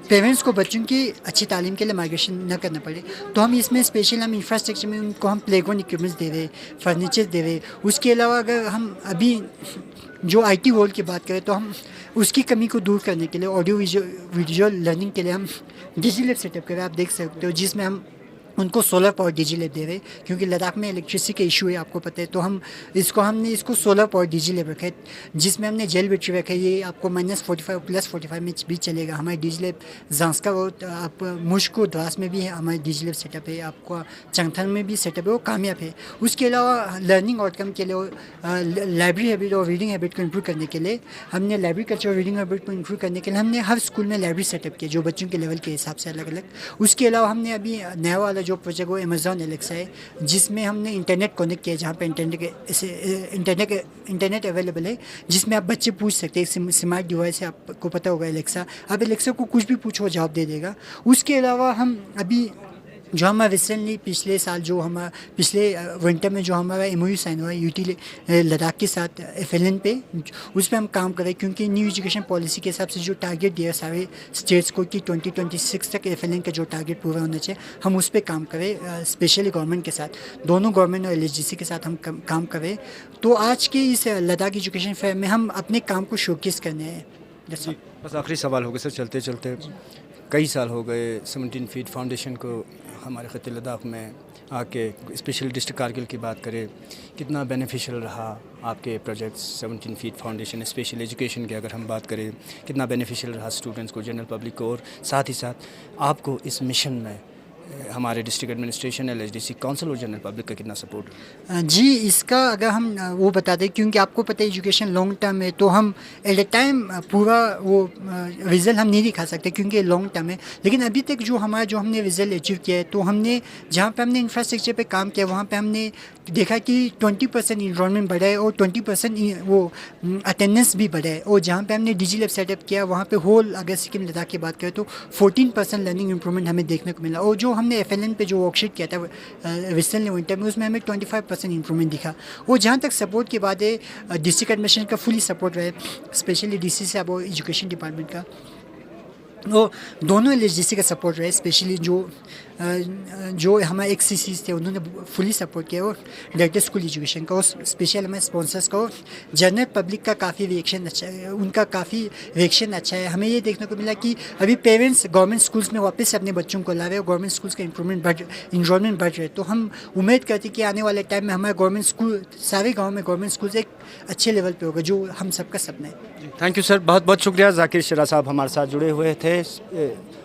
पेरेंट्स को बच्चों की अच्छी तालीम के लिए माइग्रेशन न करना पड़े। तो हम इसमें स्पेशल हम इंफ्रास्ट्रक्चर में उनको हम प्लेग्राउंड इक्विपमेंट्स दे रहे, फर्नीचर दे रहे। उसके अलावा अगर हम अभी जो IT वर्ल्ड की बात करें तो हम उसकी कमी को दूर करने के लिए ऑडियो विजुअल लर्निंग के लिए हम डिजिलैब सेटअप करें, आप देख सकते हो, जिसमें हम उनको सोलर पावर डिजिलैब दे रहे, क्योंकि लद्दाख में इलेक्ट्रिसिटी का इशू है आपको पता है। तो हमने इसको सोलर पावर डिजिलैब रखा है, जिसमें हमने जेल बैटरी रखा है। ये आपको -45 +45 में भी चलेगा। हमारे डिजिलैब जांस्का और आप मुश्क और द्रास में भी है हमारे डिजिलैब सेटअप है, आपको चंगथन में भी सेटअप है, वो कामयाब है। उसके अलावा लर्निंग आउटकम के लिए लाइब्रेरी हैबिट और रीडिंग हैबिट को इम्प्रूव करने के लिए हमने लाइब्रेरी कल्चर और रीडिंग हैबिट को इम्प्रूव करने के लिए हमने हर स्कूल में लाइब्रेरी सेटअप किया, जो बच्चों के लेवल के हिसाब से अलग अलग। उसके अलावा हमने अभी नया वाला जो प्रोजेक्ट वो अमेज़ॉन एलेक्सा है, जिसमें हमने इंटरनेट कनेक्ट किया, जहाँ पे इंटरनेट अवेलेबल है, जिसमें आप बच्चे पूछ सकते हैं। स्मार्ट डिवाइस है, आपको पता होगा एलेक्सा, आप एलेक्सा को कुछ भी पूछो जवाब दे देगा। उसके अलावा हम अभी जो हमारा रिसेंटली पिछले साल जो हमारा पिछले विंटर में जो हमारा MOU साइन हुआ UT लद्दाख के साथ FLN पे, उस पर हम काम करें, क्योंकि न्यू एजुकेशन पॉलिसी के हिसाब से जो टारगेट दिया सारे स्टेट्स को कि 2026 तक FLN का जो टारगेट पूरा होना चाहिए, हम उस पर काम करें, स्पेशली गवर्नमेंट के साथ, दोनों गवर्नमेंट और LHDC के साथ हम काम करें। तो आज के इस लद्दाख एजुकेशन फेयर में हम अपने काम को शोकेस करने हैं। बस आखिरी सवाल हो गया सर, चलते चलते कई साल हो गए 17 फीट फाउंडेशन को हमारे ख़त्े लद्दाख में आके, स्पेशली डिस्ट्रिक्ट कारगिल की बात करें, कितना बेनिफिशियल रहा आपके projects 17 feet foundation, special education की अगर हम बात करें, कितना बेनिफिशियल रहा स्टूडेंट्स को, जनरल पब्लिक को, और साथ ही साथ आपको इस मिशन में हमारे डिस्ट्रिक्ट एडमिनिस्ट्रेशन, LHDC, काउंसिल और जनरल पब्लिक का कितना सपोर्ट? जी, इसका अगर हम वो बता दें, क्योंकि आपको पता है एजुकेशन लॉन्ग टर्म है, तो हम एट ए टाइम पूरा वो रिज़ल्ट हम नहीं दिखा सकते, क्योंकि लॉन्ग टर्म है। लेकिन अभी तक जो हमने रिज़ल्ट अचीव किया है, तो हमने जहाँ पे हमने इंफ्रास्ट्रक्चर पे काम किया, वहाँ पे हमने देखा कि 20% इनरोलमेंट बढ़ा है और 20% वो अटेंडेंस भी बढ़ा है। और जहाँ पे हमने डिजी लैब सेटअप किया वहाँ पे होल अगर सिक्किम लद्दाख की बात करें तो 14% लर्निंग इंप्रूवमेंट हमें देखने को मिला। और जो हमने FLN पे जो वर्कशीट किया था रिसेंटली विंटर में, उसमें हमें 25% इंप्रूवमेंट दिखा। और जहाँ तक सपोर्ट की बात है, डिस्ट्रिक्ट एडमिशन का फुली सपोर्ट रहे, स्पेशली DC से अब एजुकेशन डिपार्टमेंट का, वो दोनों LHDC का सपोर्ट रहे। स्पेशली जो हमारे XCCs थे उन्होंने फुली सपोर्ट किया, और डायरेक्टर स्कूल एजुकेशन का, और स्पेशल हमारे स्पॉन्सर्स का, और जनरल पब्लिक का काफ़ी रिएक्शन अच्छा है, उनका काफ़ी रिएक्शन अच्छा है। हमें ये देखने को मिला कि अभी पेरेंट्स गवर्नमेंट स्कूल्स में वापस से अपने बच्चों को ला रहे हैं और गवर्नमेंट स्कूल्स का इनरोलमेंट बढ़ रहे हैं। तो हम उम्मीद करते हैं कि आने वाले टाइम में हमारे गवर्नमेंट स्कूल, सारे गाँव में गवर्नमेंट स्कूल्स एक अच्छे लेवल पर होगा, जो हम सबका सपना है। थैंक यू सर, बहुत बहुत शुक्रिया। जाकिर शरा साहब हमारे साथ जुड़े हुए थे।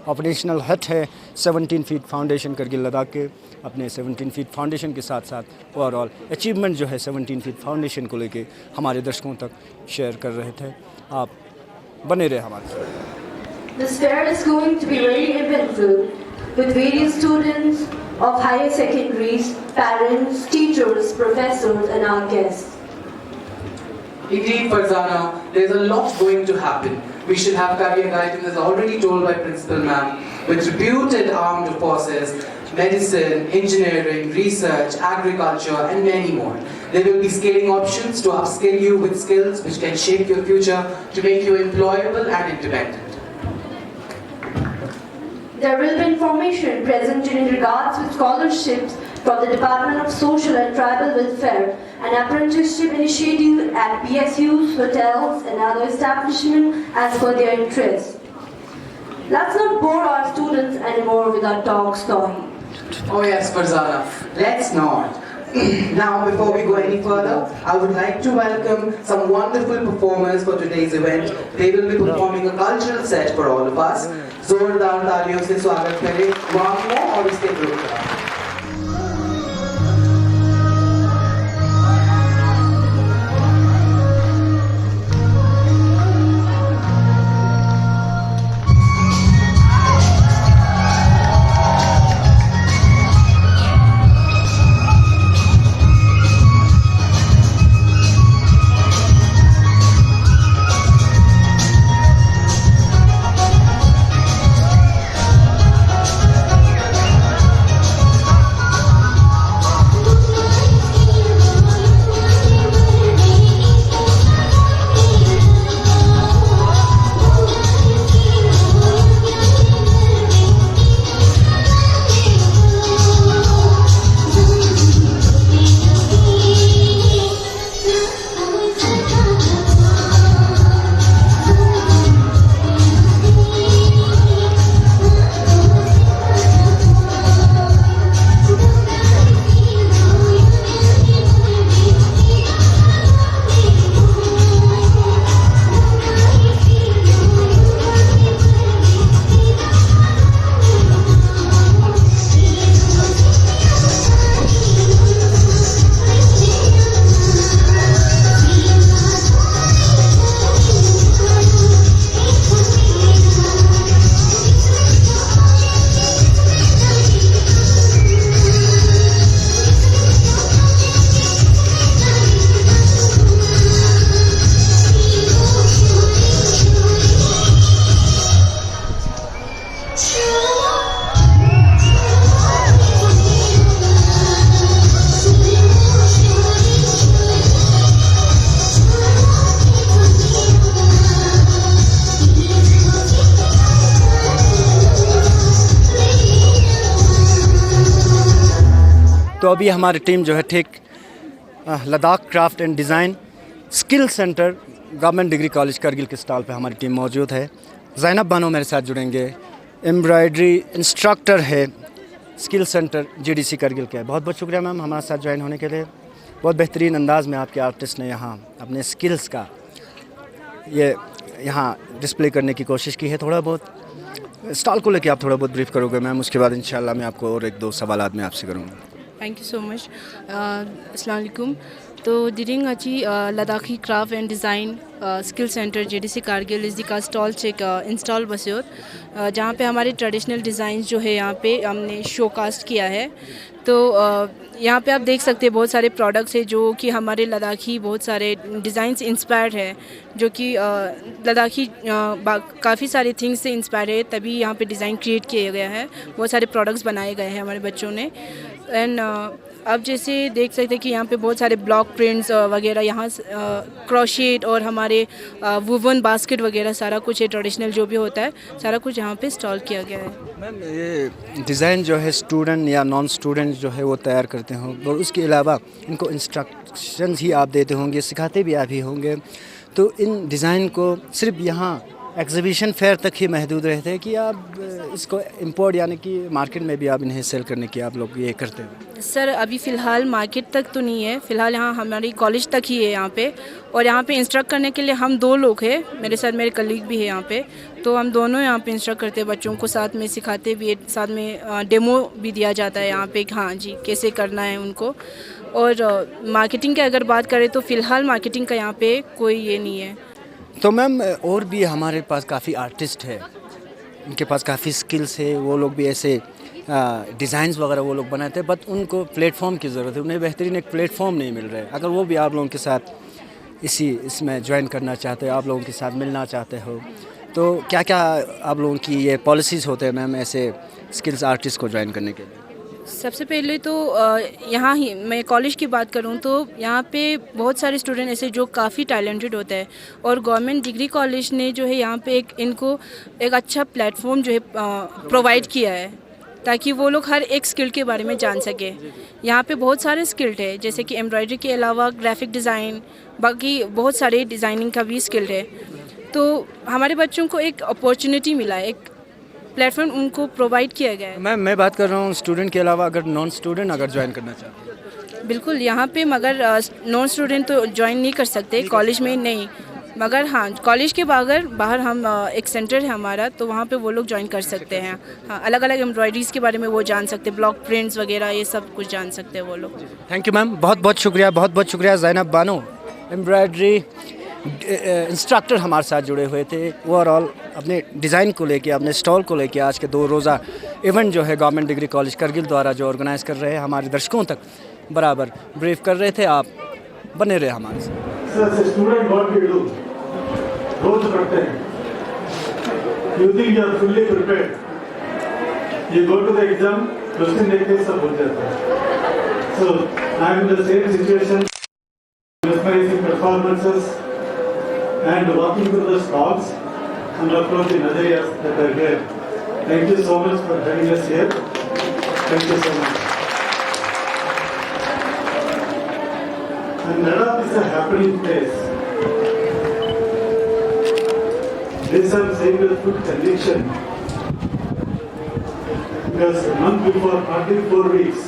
ऑपरेशनल हेड है 17 फीट फाउंडेशन करगिल लद्दाख के। अपने 17 फीट फाउंडेशन के साथ साथ ओवरऑल अचीवमेंट जो है 17 फीट फाउंडेशन को लेके हमारे दर्शकों तक शेयर कर रहे थे। आप बने रहे हमारे साथ। This fair is going to be very eventful with various students of higher secondaries, parents, teachers, professors and our guests. Indeed, Farzana, there's a lot going to happen. We should have career guidance, as already told by Principal Ma'am, with reputed armed forces, medicine, engineering, research, agriculture, and many more. There will be scaling options to upskill you with skills which can shape your future to make you employable and independent. There will be information presented in regards with scholarships from the Department of Social and Tribal Welfare, an apprenticeship initiative at PSUs, hotels and other establishments as per their interest. Let's not bore our students anymore with our talk story. Oh yes, Farzana, let's not. Now, before we go any further, I would like to welcome some wonderful performers for today's event. They will be performing a cultural set for all of us. जोरदार तालियों से स्वागत करें वामिया और इसके group का। तो अभी हमारी टीम जो है ठीक Ladakh craft and design skill centre government degree college Kargil के स्टॉल पे हमारी टीम मौजूद है। ज़ैनब बानो मेरे साथ जुड़ेंगे, एम्ब्रॉयडरी इंस्ट्रक्टर है स्किल सेंटर GDC करगिल के। बहुत बहुत शुक्रिया मैम हमारे साथ ज्वाइन होने के लिए। बहुत बेहतरीन अंदाज में आपके आर्टिस्ट ने यहाँ अपने स्किल्स का ये यहाँ डिस्प्ले करने की कोशिश की है। थोड़ा बहुत स्टॉल को लेके आप थोड़ा बहुत ब्रीफ करोगे मैम, उसके बाद इंशाल्लाह मैं आपको और एक दो सवालात मैं आपसे करूँगा। Thank you so much. अस्सलाम वालेकुम। तो during achi Ladakhi craft and design skill center JDC Kargil इस का स्टॉल चेक इंस्टॉल बस्योर जहाँ पे हमारे ट्रेडिशनल डिज़ाइन जो है यहाँ पे हमने शो कास्ट किया है। तो यहाँ पे आप देख सकते हैं बहुत सारे प्रोडक्ट्स हैं जो कि हमारे लद्दाखी बहुत सारे डिज़ाइंस इंस्पायर्ड है, जो कि लद्दाखी काफ़ी सारे थिंग्स से इंस्पायर है, तभी यहाँ पे डिज़ाइन क्रिएट किया गया है। बहुत सारे प्रोडक्ट्स बनाए गए हैं हमारे बच्चों ने। एंड अब जैसे देख सकते हैं कि यहाँ पे बहुत सारे ब्लॉक प्रिंट्स वगैरह, यहाँ क्रोशेट और हमारे वुवन बास्केट वगैरह सारा कुछ है, ट्रेडिशनल जो भी होता है सारा कुछ यहाँ पे इंस्टॉल किया गया है। मैम ये डिज़ाइन जो है स्टूडेंट या नॉन स्टूडेंट जो है वो तैयार करते हों, और उसके अलावा इनको इंस्ट्रक्शंस ही आप देते होंगे, सिखाते भी आप ही होंगे। तो इन डिज़ाइन को सिर्फ यहाँ एग्जीबिशन फेयर तक ही महदूद रहते हैं कि आप इसको इंपोर्ट यानी कि मार्केट में भी आप इन्हें सेल करने की आप लोग ये करते हैं? सर अभी फ़िलहाल मार्केट तक तो नहीं है, फ़िलहाल यहाँ हमारी कॉलेज तक ही है यहाँ पे। और यहाँ पे इंस्ट्रक्ट करने के लिए हम 2 लोग हैं, मेरे साथ मेरे कलीग भी है यहाँ पे। तो हम दोनों यहाँ पे इंस्ट्रक्ट करते हैं बच्चों को, साथ में सिखाते भी, साथ में डेमो भी दिया जाता है यहाँ पे, हाँ जी कैसे करना है उनको। और मार्केटिंग की अगर बात करें तो फ़िलहाल मार्केटिंग का यहाँ पे कोई ये नहीं है। तो मैम और भी हमारे पास काफ़ी आर्टिस्ट है, उनके पास काफ़ी स्किल्स है, वो लोग भी ऐसे डिज़ाइंस वगैरह वो लोग बनाते हैं, बट उनको प्लेटफॉर्म की ज़रूरत है, उन्हें बेहतरीन एक प्लेटफॉर्म नहीं मिल रहा है। अगर वो भी आप लोगों के साथ इसमें ज्वाइन करना चाहते हो, आप लोगों के साथ मिलना चाहते हो, तो क्या क्या आप लोगों की ये पॉलिसीज़ होते हैं मैम ऐसे स्किल्स आर्टिस्ट को ज्वाइन करने के लिए? सबसे पहले तो यहाँ ही मैं कॉलेज की बात करूँ तो यहाँ पे बहुत सारे स्टूडेंट ऐसे जो काफ़ी टैलेंटेड होते हैं, और गवर्नमेंट डिग्री कॉलेज ने जो है यहाँ पे इनको एक अच्छा प्लेटफॉर्म जो है प्रोवाइड किया है, ताकि वो लोग हर एक स्किल के बारे में जान सके। यहाँ पे बहुत सारे स्किल्ड है, जैसे कि एम्ब्रॉयडरी के अलावा ग्राफिक डिज़ाइन, बाकी बहुत सारे डिज़ाइनिंग का भी स्किल्ड है। तो हमारे बच्चों को एक अपॉर्चुनिटी मिला है, एक प्लेटफॉर्म उनको प्रोवाइड किया गया है। मैम मैं बात कर रहा हूँ स्टूडेंट के अलावा, अगर नॉन स्टूडेंट अगर ज्वाइन करना चाहते हैं? बिल्कुल, यहाँ पे मगर नॉन स्टूडेंट तो ज्वाइन नहीं कर सकते कॉलेज में, नहीं, मगर हाँ कॉलेज के बाहर हम एक सेंटर है हमारा, तो वहाँ पे वो लोग ज्वाइन कर सकते हैं। हाँ, अलग अलग एम्ब्रॉयडरीज़ के बारे में वो जान सकते हैं, ब्लॉक प्रिंट्स वगैरह ये सब कुछ जान सकते हैं वो लोग। थैंक यू मैम, बहुत बहुत शुक्रिया, बहुत बहुत शुक्रिया। ज़ैनब बानो एम्ब्रॉयडरी इंस्ट्रक्टर हमारे साथ जुड़े हुए थे। ओवरऑल अपने डिज़ाइन को लेके, अपने स्टॉल को लेके आज के 2 रोज़ा इवेंट जो है गवर्नमेंट डिग्री कॉलेज करगिल द्वारा जो ऑर्गेनाइज़ कर रहे हैं, हमारे दर्शकों तक बराबर ब्रीफ कर रहे थे। आप बने रहे हमारे साथ। स्टूडेंट रोज पढ़ते हैं, you think you are fully prepared, you go to the exam, question देखते सब भूल जाते हैं। So I am in the same situation, mesmerizing performances and walking through the stalls and approaching other areas that are here. Thank you so much for having us here. Thank you so much. And Ladakh is a happening place. This I am saying with full conviction, because a month before, hardly 4 weeks,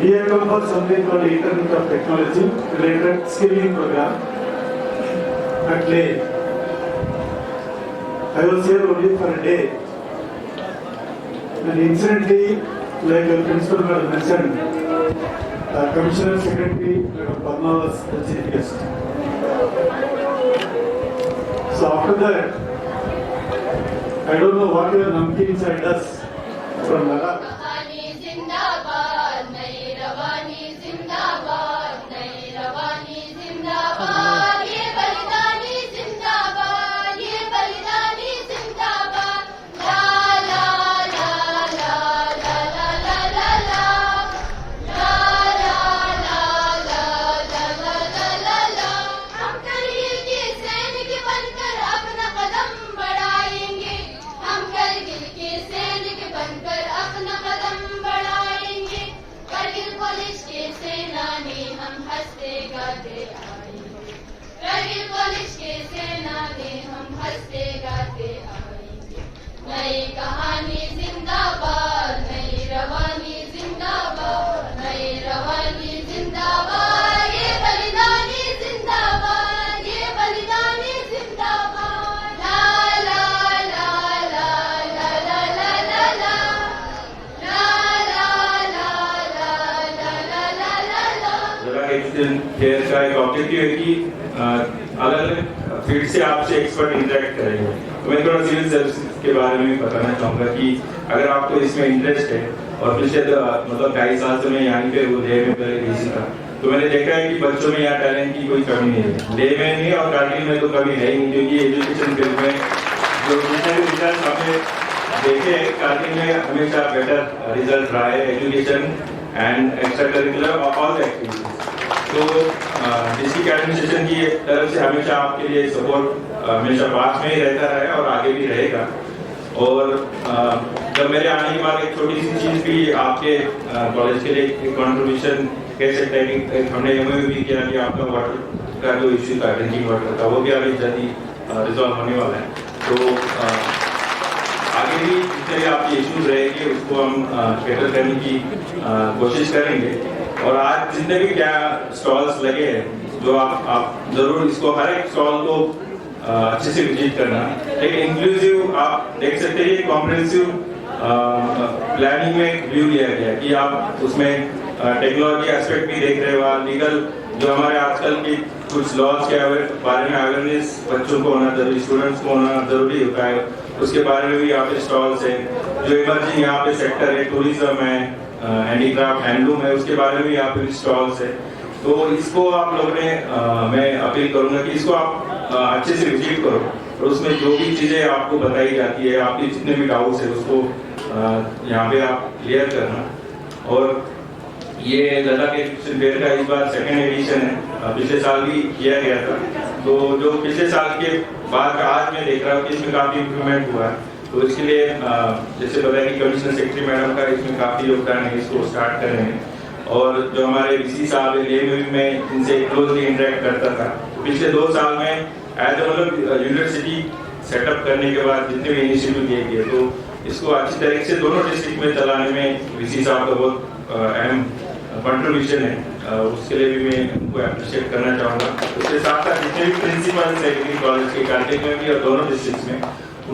we have come for something called the Internet of Technology related skilling program at Leh. I was here only for a day, and incidentally, like the principal had mentioned, Commissioner Secretary Madam Padma was the chief guest. So after that, I don't know what your namkeen side does from Ladakh. हम करगिल के सैनिक बनकर अपना objective है कि अलग अलग field से आपसे एक्सपर्ट इंटरेक्ट करेंगे। तो मैं थोड़ा सिविल सर्विसेज के बारे में बताना चाहूँगा कि अगर आपको इसमें इंटरेस्ट है, और पिछले मतलब 2.5 साल से मैं यहाँ पे वो लेह में पहले गई था, तो मैंने देखा है कि बच्चों में यहाँ टैलेंट की कोई कमी नहीं है। लेह में नहीं और कारगिल में तो कमी है ही नहीं, क्योंकि एजुकेशन फील्ड में जो रिजल्ट हमने देखे कारगिल में हमेशा बेटर रिजल्ट रहा है, education and extra curricular all the activities. तो डिस्ट्रिक्ट एडमिनिस्ट्रेशन की तरफ से हमेशा आपके लिए सपोर्ट हमेशा पास में ही रहता रहा है और आगे भी रहेगा। और जब मेरे आने के बाद एक छोटी सी चीज़ भी आपके कॉलेज के लिए एक कंट्रीब्यूशन कह सकते हैं कि हमने एमओयू भी किया कि आपका वाटर का जो इश्यू था, ड्रिंकिंग वाटर का, वो भी अभी जल्दी रिजॉल्व होने वाला है। तो आगे भी जितने भी आपके इश्यूज रहेंगे उसको हम कैटर करने की कोशिश करेंगे। और आज जितने भी क्या स्टॉल्स लगे हैं, जो आप जरूर इसको हर एक स्टॉल को अच्छे से विजिट करना। एक इंक्लूसिव आप देख सकते हैं, कॉम्प्रिहेंसिव प्लानिंग में व्यू लिया गया कि आप उसमें टेक्नोलॉजी एस्पेक्ट भी देख रहे हो, लीगल जो हमारे आजकल की कुछ लॉज के बारे में अवेयरनेस बच्चों को होना जरूरी, स्टूडेंट्स को होना जरूरी होता है, उसके बारे में भी यहाँ पे स्टॉल्स है। जो इमर्जिंग यहाँ पे सेक्टर है, टूरिज्म है, हैंडीक्राफ्ट, हैंडलूम है, उसके बारे में भी यहाँ पे भी स्टॉल्स है। तो इसको आप लोगों ने मैं अपील करूंगा कि इसको आप अच्छे से विजिट करो और उसमें जो भी चीज़ें आपको बताई जाती है, आपके जितने भी डाउट्स है उसको यहाँ पे आप क्लियर करना। और ये लद्दाख एजुकेशन फेयर का इस बार 2nd एडिशन है, पिछले साल भी किया गया था। तो जो पिछले साल के बाद आज मैं देख रहा हूँ कि इसमें काफ़ी इम्प्रूवमेंट हुआ है। तो इसके लिए जैसे बताया कि कमिश्नर सेक्रेटरी मैडम का इसमें काफ़ी योगदान है, इसको स्टार्ट कर रहे हैं। और जो हमारे वीसी साहब है, लेह में भी मैं इनसे क्लोजली इंटरेक्ट करता था। तो पिछले 2 साल में एज मतलब यूनिवर्सिटी सेटअप करने के बाद जितने भी इनिशिएटिव लिए गए, तो इसको अच्छी तरीके से दोनों डिस्ट्रिक्ट में चलाने में वीसी साहब का बहुत अहम कंट्रीब्यूशन है। उसके लिए भी मैं उनको अप्रिशिएट करना चाहूँगा। उसके साथ साथ जितने भी प्रिंसिपल्स है डिग्री कॉलेज के कारगिल में भी और दोनों डिस्ट्रिक्ट में,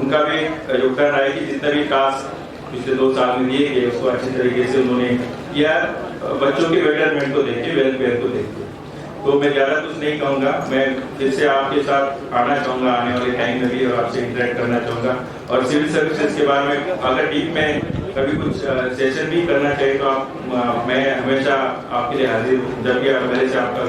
उनका भी योगदान रहा है कि जितने भी टास्क पिछले 2 साल में दिए गए उसको अच्छी तरीके से उन्होंने किया, बच्चों के बेटरमेंट को देखते, वेलफेयर को देखते। तो मैं ज़्यादा कुछ नहीं कहूँगा, मैं फिर से आपके साथ आना चाहूँगा आने वाले टाइम में भी और आपसे इंटरेक्ट करना चाहूँगा। और सिविल सर्विसेज के बारे में अगर टीम में कभी कुछ सेशन भी करना चाहिए तो आप मैं हमेशा आपके लिए हाजिर हूँ। जब भी मेरे से आपका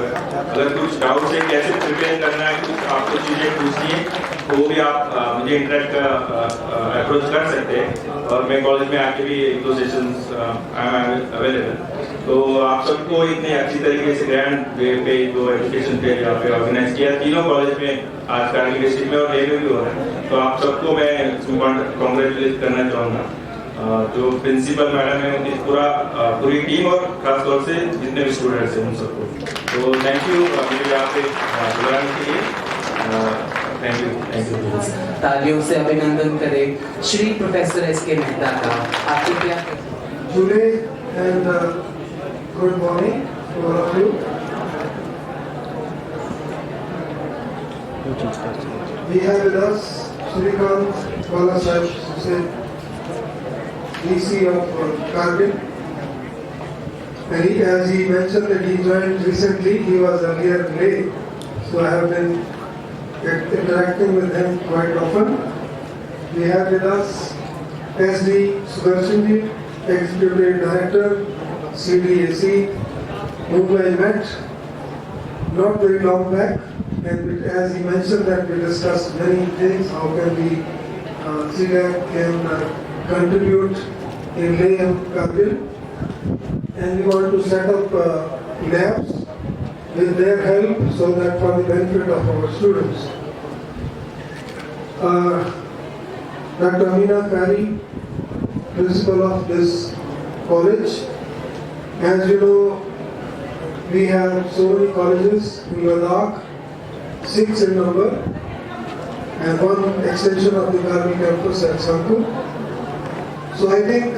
अगर कुछ डाउट है, कैसे प्रिपेयर करना है, कुछ आपको चीज़ें पूछनी है, तो वो भी आप मुझे इंटरेक्ट अप्रोच कर सकते हैं। और मैं कॉलेज में आके भी 1-2 सेशंस अवेलेबल। तो आप सबको इतने अच्छी तरीके से ग्रैंड वे पे जो एजुकेशन फेयर यहाँ पे ऑर्गेनाइज किया, तीनों कॉलेज में आज कारगिल डिस्ट्रिक्ट में और लेह में भी हो रहा है। तो आप सबको मैं कॉन्ग्रेचुलेट करना चाहूँगा। जो प्रिंसिपल मैडम है उनकी पूरी टीम और खासतौर से जितने भी स्टूडेंट्स हैं उन सबको। तो थैंक यू मुझे यहाँ पे बुलाने के लिए। Thank you. तालियों से अभिनंदन करें श्री प्रोफेसर SK मेहता का। आपको क्या Today and good morning to all of you. We have with us Shrikant Bala Sahib, DC of Kargil. And as he mentioned that he joined recently, he was earlier late, so I have been interacting with him quite often. We have with us SD Sudarshanji, Executive Director, CDAC, whom I met not very long back, and as he mentioned that we discussed many things, how can we CDAC can contribute in Leh and Kargil, and we want to set up labs with their help so that for the benefit of our students. Dr. Amina Kari, principal of this college. As you know, we have so many colleges in Ladakh, 6 in number, and 1 extension of the Kargil campus at Sankur. So I think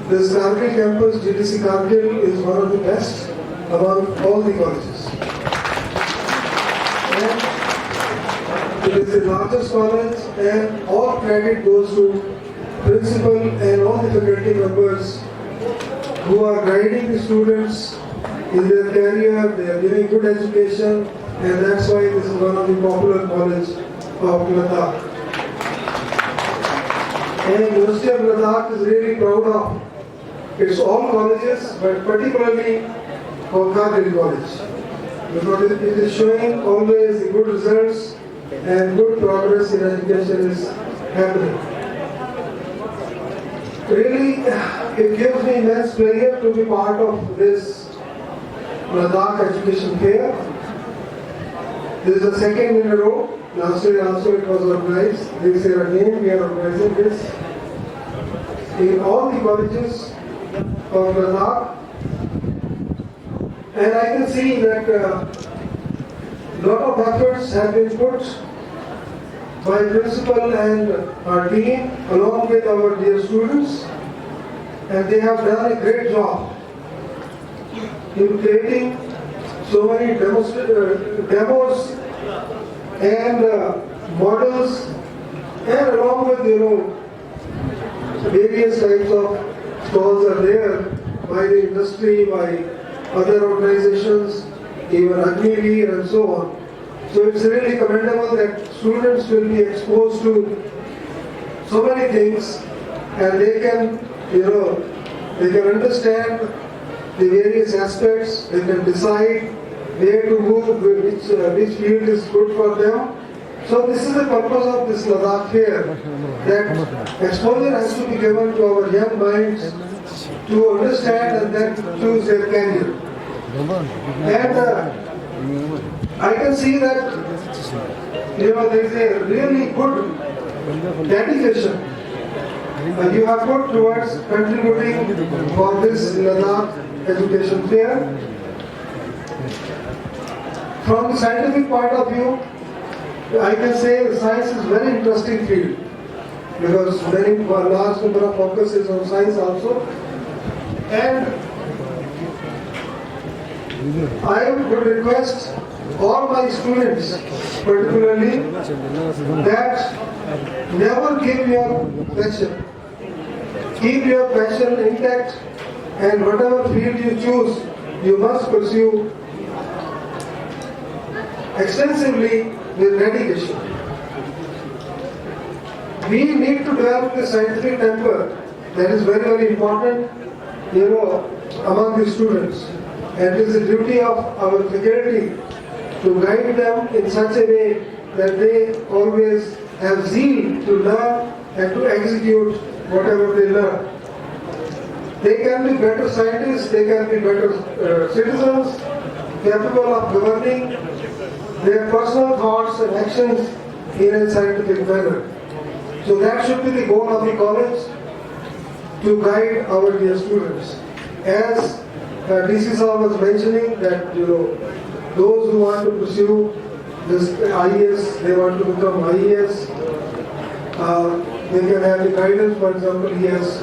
this Kargil campus, GDC Kargil, is one of the best among all the colleges. And it is the largest college, and all credit goes to principal and all the faculty members who are guiding the students in their career, they are giving good education, and that's why this is one of the popular colleges of Ladakh. And University of Ladakh is really proud of its all colleges, but particularly for Kargil College, because it is showing always the good results and good progress in education is happening. Really, it gives me immense pleasure to be part of this Ladakh Education Fair. This is the second in a row. Last year also it was organized. This year again we are organizing this in all the colleges of Ladakh. And I can see that a lot of efforts have been put by principal and our team along with our dear students, and they have done a great job in creating so many demos and models, and along with various types of stalls are there by the industry, by other organizations, even Agniveer and so on. So it's really commendable that students will be exposed to so many things, and they can, they can understand the various aspects. They can decide where to move, which field is good for them. So this is the purpose of this Ladakh Fair, that exposure has to be given to our young minds to understand and then choose their career. And I can see that there is a really good dedication you have put towards contributing for this Ladakh Education Fair. From the scientific point of view, I can say science is a very interesting field, because large number of focus is on science also. And I would request all my students, particularly, that never give your passion. Keep your passion intact, and whatever field you choose, you must pursue extensively with dedication. We need to develop the scientific temper. That is very, very important, among the students. And it is the duty of our faculty to guide them in such a way that they always have zeal to learn and to execute whatever they learn. They can be better scientists, they can be better citizens, capable of governing their personal thoughts and actions in a scientific manner. So that should be the goal of the college, to guide our dear students. As DC Saab was mentioning that those who want to pursue this IES, they want to become IES, they can have the guidance. For example, he has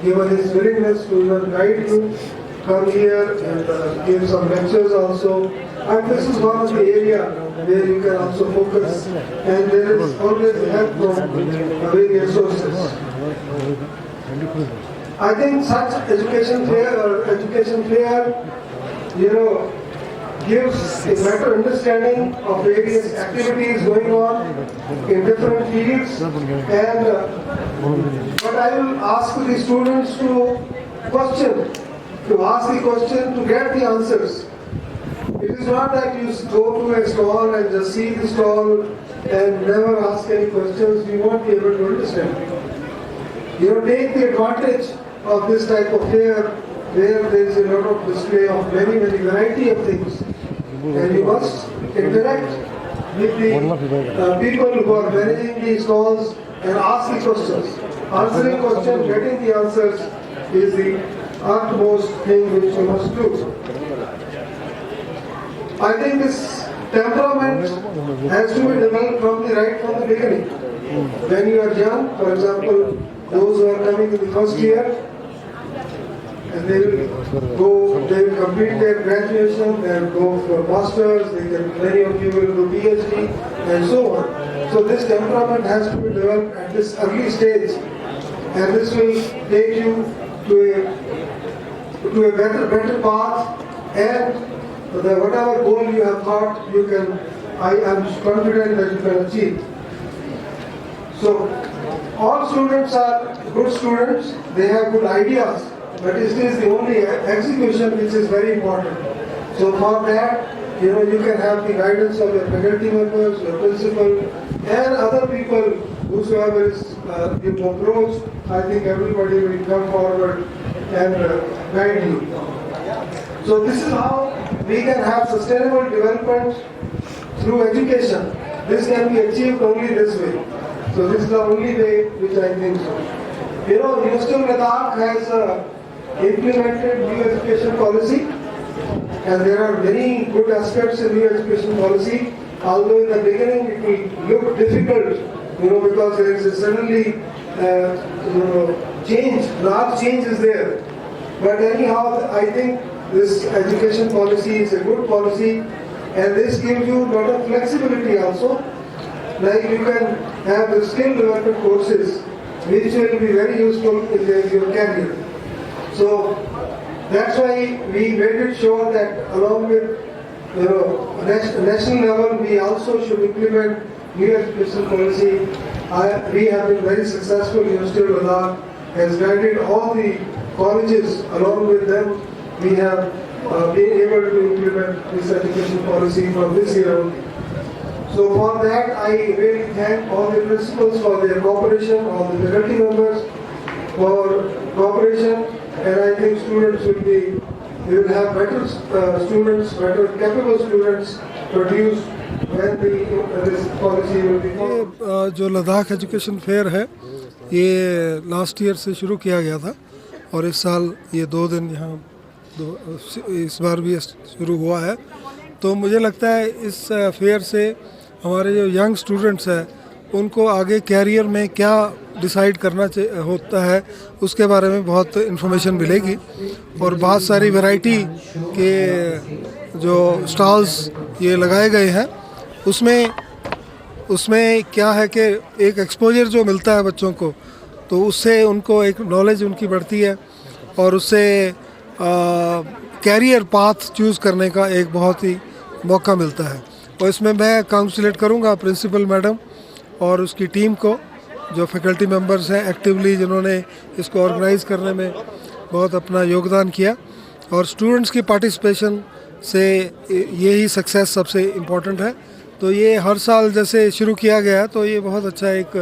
given his willingness to even guide you, come here and give some lectures also. And this is one of the area where you can also focus, and there is always help from various sources. I think such education fair, gives a better understanding of various activities going on in different fields. And but I will ask the students to ask the question to get the answers. It is not that you go to a stall and just see the stall and never ask any questions. You won't be able to understand. Take the advantage of this type of fair, where there is a lot of display of many variety of things, and you must interact with the people who are managing these stalls and ask the questions. Answering questions, getting the answers is the utmost thing which you must do. I think this temperament has to be developed right from the beginning. When you are young, for example, those who are coming in the first year, and they will complete their graduation, they will go for masters, many of you will do PhD, and so on. So this temperament has to be developed at this early stage, and this will take you to to a better path, and whatever goal you have thought, I am confident that you can achieve. So all students are good students, they have good ideas, but it is the only execution which is very important. So for that, you can have the guidance of your faculty members, your principal, and other people whosoever is you approach. I think everybody will come forward and guide you. So this is how we can have sustainable development through education. This can be achieved only this way. So this is the only way which I think so. University of Ladakh has implemented new education policy, and there are many good aspects in new education policy. Although in the beginning it will look difficult, because there is suddenly change, large change is there. But anyhow, I think this education policy is a good policy, and this gives you a lot of flexibility also. Like you can have the skill development courses, which will be very useful in your career. So that's why we made it sure that along with national level, we also should implement new education policy. We have been very successful. University of Ladakh has guided all the colleges. Along with them, we have been able to implement this education policy from this year only. So for that, I really thank all the principals for their cooperation, all the faculty members for cooperation, and I think students we will have better students, better capable students produced when this policy will be followed. जो Ladakh education fair है, ये last year से शुरू किया गया था और इस साल ये 2 दिन यहाँ इस बार भी शुरू हुआ है। तो मुझे लगता है इस फेयर से हमारे जो यंग स्टूडेंट्स हैं उनको आगे कैरियर में क्या डिसाइड करना होता है उसके बारे में बहुत इन्फॉर्मेशन मिलेगी, और बहुत सारी वैरायटी के जो स्टॉल्स ये लगाए गए हैं उसमें क्या है कि एक एक्सपोजर जो मिलता है बच्चों को, तो उससे उनको एक नॉलेज उनकी बढ़ती है और उससे कैरियर पाथ चूज़ करने का एक बहुत ही मौका मिलता है। और इसमें मैं कांग्रेचुलेट करूंगा प्रिंसिपल मैडम और उसकी टीम को, जो फैकल्टी मेंबर्स हैं एक्टिवली जिन्होंने इसको ऑर्गेनाइज़ करने में बहुत अपना योगदान किया, और स्टूडेंट्स की पार्टिसिपेशन से यही सक्सेस सबसे इम्पोर्टेंट है। तो ये हर साल जैसे शुरू किया गया तो ये बहुत अच्छा एक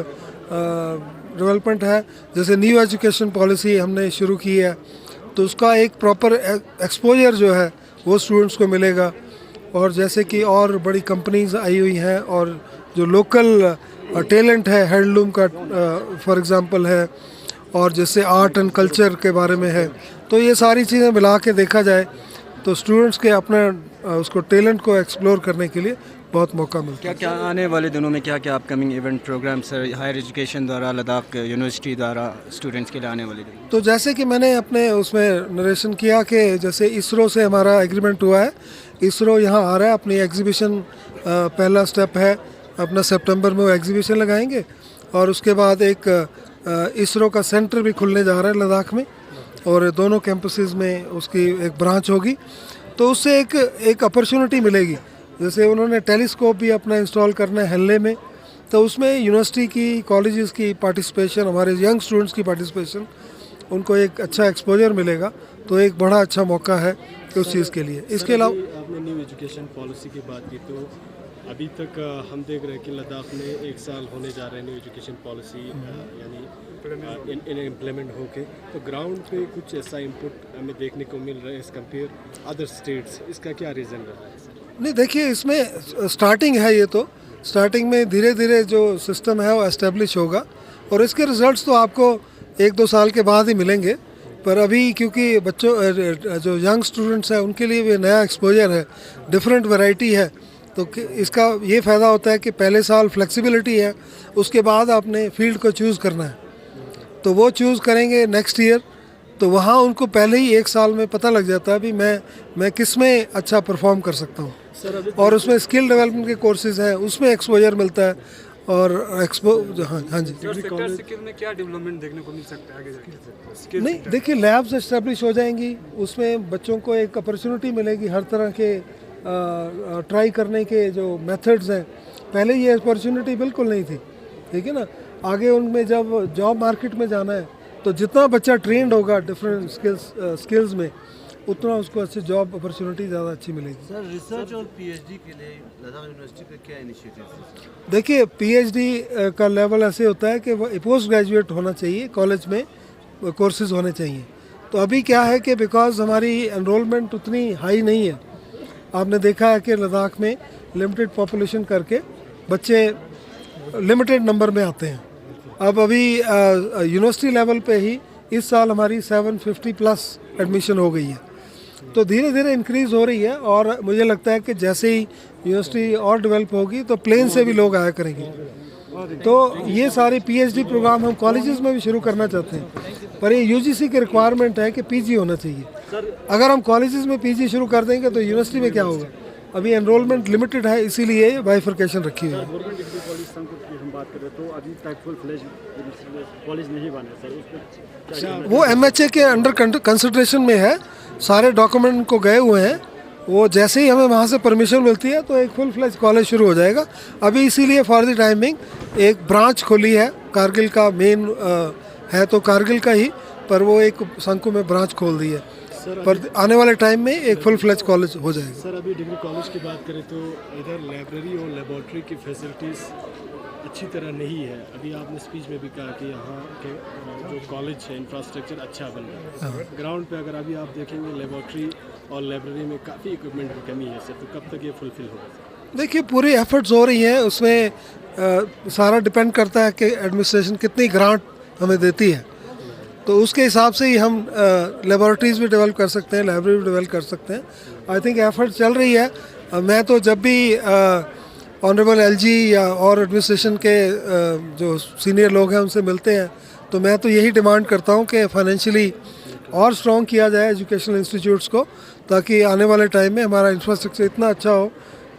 डेवलपमेंट है। जैसे न्यू एजुकेशन पॉलिसी हमने शुरू की है तो उसका एक प्रॉपर एक्सपोजर जो है वो स्टूडेंट्स को मिलेगा, और जैसे कि और बड़ी कंपनीज आई हुई हैं और जो लोकल टैलेंट है हैंडलूम का फॉर एग्जांपल है, और जैसे आर्ट एंड कल्चर के बारे में है, तो ये सारी चीज़ें मिला के देखा जाए तो स्टूडेंट्स के अपने उसको टैलेंट को एक्सप्लोर करने के लिए बहुत मौका मिलता है। क्या आने वाले दिनों में क्या upcoming event programs higher education द्वारा लद्दाख यूनिवर्सिटी द्वारा स्टूडेंट्स के लिए आने वाले दिनों? तो जैसे कि मैंने अपने उसमें नरेशन किया कि जैसे इसरो से हमारा एग्रीमेंट हुआ है, इसरो यहाँ आ रहा है, अपनी एग्जीबिशन पहला स्टेप है अपना सितंबर में वो एग्जीबिशन लगाएंगे, और उसके बाद एक इसरो का सेंटर भी खुलने जा रहा है लद्दाख में, और दोनों कैंपसेस में उसकी एक ब्रांच होगी। तो उससे एक अपॉर्चुनिटी मिलेगी। जैसे उन्होंने टेलीस्कोप भी अपना इंस्टॉल करना है हेल्ले में, तो उसमें यूनिवर्सिटी की कॉलेजेस की पार्टिसिपेशन, हमारे यंग स्टूडेंट्स की पार्टिसिपेशन, उनको एक अच्छा एक्सपोजर मिलेगा, तो एक बड़ा अच्छा मौका है उस चीज़ के लिए। इसके अलावा आपने न्यू एजुकेशन पॉलिसी की बात की, तो अभी तक हम देख रहे हैं कि लद्दाख में 1 साल होने जा रहे हैं न्यू एजुकेशन पॉलिसी यानी इम्प्लीमेंट होके, तो ग्राउंड पे कुछ ऐसा इनपुट हमें देखने को मिल रहा है एज़ कम्पेयर अदर स्टेट्स, इसका क्या रीज़न रहा है? नहीं, देखिए इसमें स्टार्टिंग है, ये तो स्टार्टिंग में धीरे धीरे जो सिस्टम है वो एस्टेब्लिश होगा, और इसके रिजल्ट्स तो आपको 1-2 साल के बाद ही मिलेंगे। पर अभी क्योंकि बच्चों जो यंग स्टूडेंट्स हैं उनके लिए भी नया एक्सपोजर है, डिफरेंट वैरायटी है, तो इसका ये फ़ायदा होता है कि पहले साल फ्लेक्सिबिलिटी है, उसके बाद आपने फील्ड को चूज़ करना है, तो वो चूज़ करेंगे नेक्स्ट ईयर, तो वहाँ उनको पहले ही 1 साल में पता लग जाता है भी मैं किस में अच्छा परफॉर्म कर सकता हूँ, और उसमें स्किल डेवलपमेंट के कोर्सेज़ हैं उसमें एक्सपोजर मिलता है, और एक्सपो हाँ जी सेक्टर स्किल में क्या डेवलपमेंट देखने को मिल सकता है आगे जाके? नहीं देखिए लैब्स एस्टेब्लिश हो जाएंगी, उसमें बच्चों को एक अपॉर्चुनिटी मिलेगी हर तरह के ट्राई करने के जो मेथड्स हैं। पहले ये अपॉर्चुनिटी बिल्कुल नहीं थी, ठीक है ना। आगे उनमें जब जॉब मार्केट में जाना है तो जितना बच्चा ट्रेंड होगा डिफरेंट स्किल्स में, उतना उसको अच्छी जॉब अपॉर्चुनिटी ज़्यादा अच्छी मिलेगी। सर रिसर्च और पीएचडी के लिए लद्दाख यूनिवर्सिटी का क्या इनिशिएटिव है? देखिए पीएचडी का लेवल ऐसे होता है कि वो पोस्ट ग्रेजुएट होना चाहिए, कॉलेज में कोर्सेज होने चाहिए। तो अभी क्या है कि बिकॉज हमारी एनरोलमेंट उतनी हाई नहीं है, आपने देखा है कि लद्दाख में लिमिटेड पॉपुलेशन करके बच्चे लिमिटेड नंबर में आते हैं। अब अभी यूनिवर्सिटी लेवल पे ही इस साल हमारी 750 प्लस एडमिशन हो गई है, तो धीरे धीरे इंक्रीज़ हो रही है। और मुझे लगता है कि जैसे ही यूनिवर्सिटी और डेवलप होगी तो प्लेन से भी लोग आया करेंगे। तो ये सारे पीएचडी प्रोग्राम हम कॉलेजेस में भी शुरू करना चाहते हैं, पर ये यूजीसी की रिक्वायरमेंट है कि पीजी होना चाहिए। अगर हम कॉलेजेस में पीजी शुरू कर देंगे तो यूनिवर्सिटी में क्या होगा? अभी एनरोलमेंट लिमिटेड है, इसीलिए बाइफर्केशन रखी हुई है। गवर्नमेंट डिग्री कॉलेज हम बात करें तो अभी तक फुल फ्लेज कॉलेज नहीं बना सर, वो एमएचए के अंडर कंसिडरेशन में है, सारे डॉक्यूमेंट को गए हुए हैं। वो जैसे ही हमें वहाँ से परमिशन मिलती है तो एक फुल फ्लेज कॉलेज शुरू हो जाएगा। अभी इसीलिए फॉर द टाइमिंग एक ब्रांच खोली है, कारगिल का मेन है तो कारगिल का ही, पर वो एक संकु में ब्रांच खोल दी है। पर आने वाले टाइम में एक फुल फ्लेज कॉलेज हो जाएगा। सर अभी डिग्री कॉलेज की बात करें तो इधर लाइब्रेरी और लेबोरेटरी की फैसिलिटीज़ अच्छी तरह नहीं है। अभी आपने स्पीच में भी कहा कि यहाँ के जो कॉलेज है इंफ्रास्ट्रक्चर अच्छा बन रहा है। ग्राउंड पे अगर अभी आप देखेंगे लेबोरेटरी और लाइब्रेरी में काफ़ी इक्विपमेंट की कमी है सर, तो कब तक ये फुलफिल होगा? देखिए पूरी एफर्ट्स हो रही हैं, उसमें सारा डिपेंड करता है कि एडमिनिस्ट्रेशन कितनी ग्रांट हमें देती है, तो उसके हिसाब से ही हम लेबोरेटरीज़ भी डेवलप कर सकते हैं, लाइब्रेरी भी डेवलप कर सकते हैं। आई थिंक एफर्ट चल रही है। मैं तो जब भी ऑनरेबल एलजी या और एडमिनिस्ट्रेशन के जो सीनियर लोग हैं उनसे मिलते हैं तो मैं तो यही डिमांड करता हूं कि फाइनेंशियली और स्ट्रॉन्ग किया जाए एजुकेशनल इंस्टीट्यूट्स को, ताकि आने वाले टाइम में हमारा इंफ्रास्ट्रक्चर इतना अच्छा हो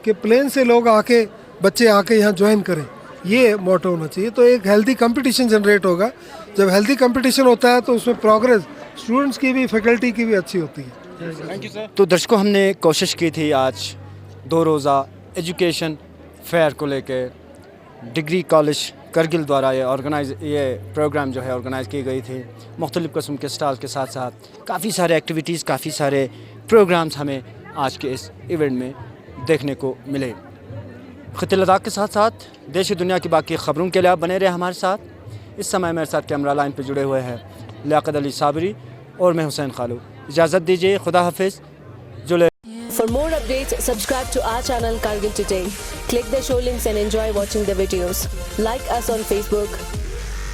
कि प्लेन से लोग आके बच्चे आके यहाँ ज्वाइन करें। ये मोटो होना चाहिए। तो एक हेल्दी कंपटीशन जनरेट होगा। जब हेल्दी कंपटीशन होता है तो उसमें प्रोग्रेस स्टूडेंट्स की भी फैकल्टी की भी अच्छी होती है। Thank you sir. तो दर्शकों हमने कोशिश की थी आज 2 रोज़ा एजुकेशन फेयर को लेके डिग्री कॉलेज करगिल द्वारा ये प्रोग्राम जो है ऑर्गेनाइज़ की गई थी। मुख्तलिफ़ किस्म के स्टॉल के साथ साथ काफ़ी सारे एक्टिविटीज़, काफ़ी सारे प्रोग्राम्स हमें आज के इस इवेंट में देखने को मिले। खिते लद्दाख के साथ साथ देश दुनिया की बाकी ख़बरों के लिए आप बने रहे हमारे साथ। इस समय मेरे साथ कैमरा लाइन पर जुड़े हुए हैं लियाकत अली साबरी और मैं हुसैन खालू। इजाज़त दीजिए, खुदा हाफिज़। For more updates, subscribe to our channel Kargil Today. Click the show links and enjoy watching the videos. Like us on Facebook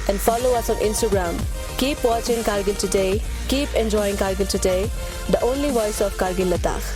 and follow us on Instagram. Keep watching Kargil Today. Keep enjoying Kargil Today, the only voice of Kargil Ladakh.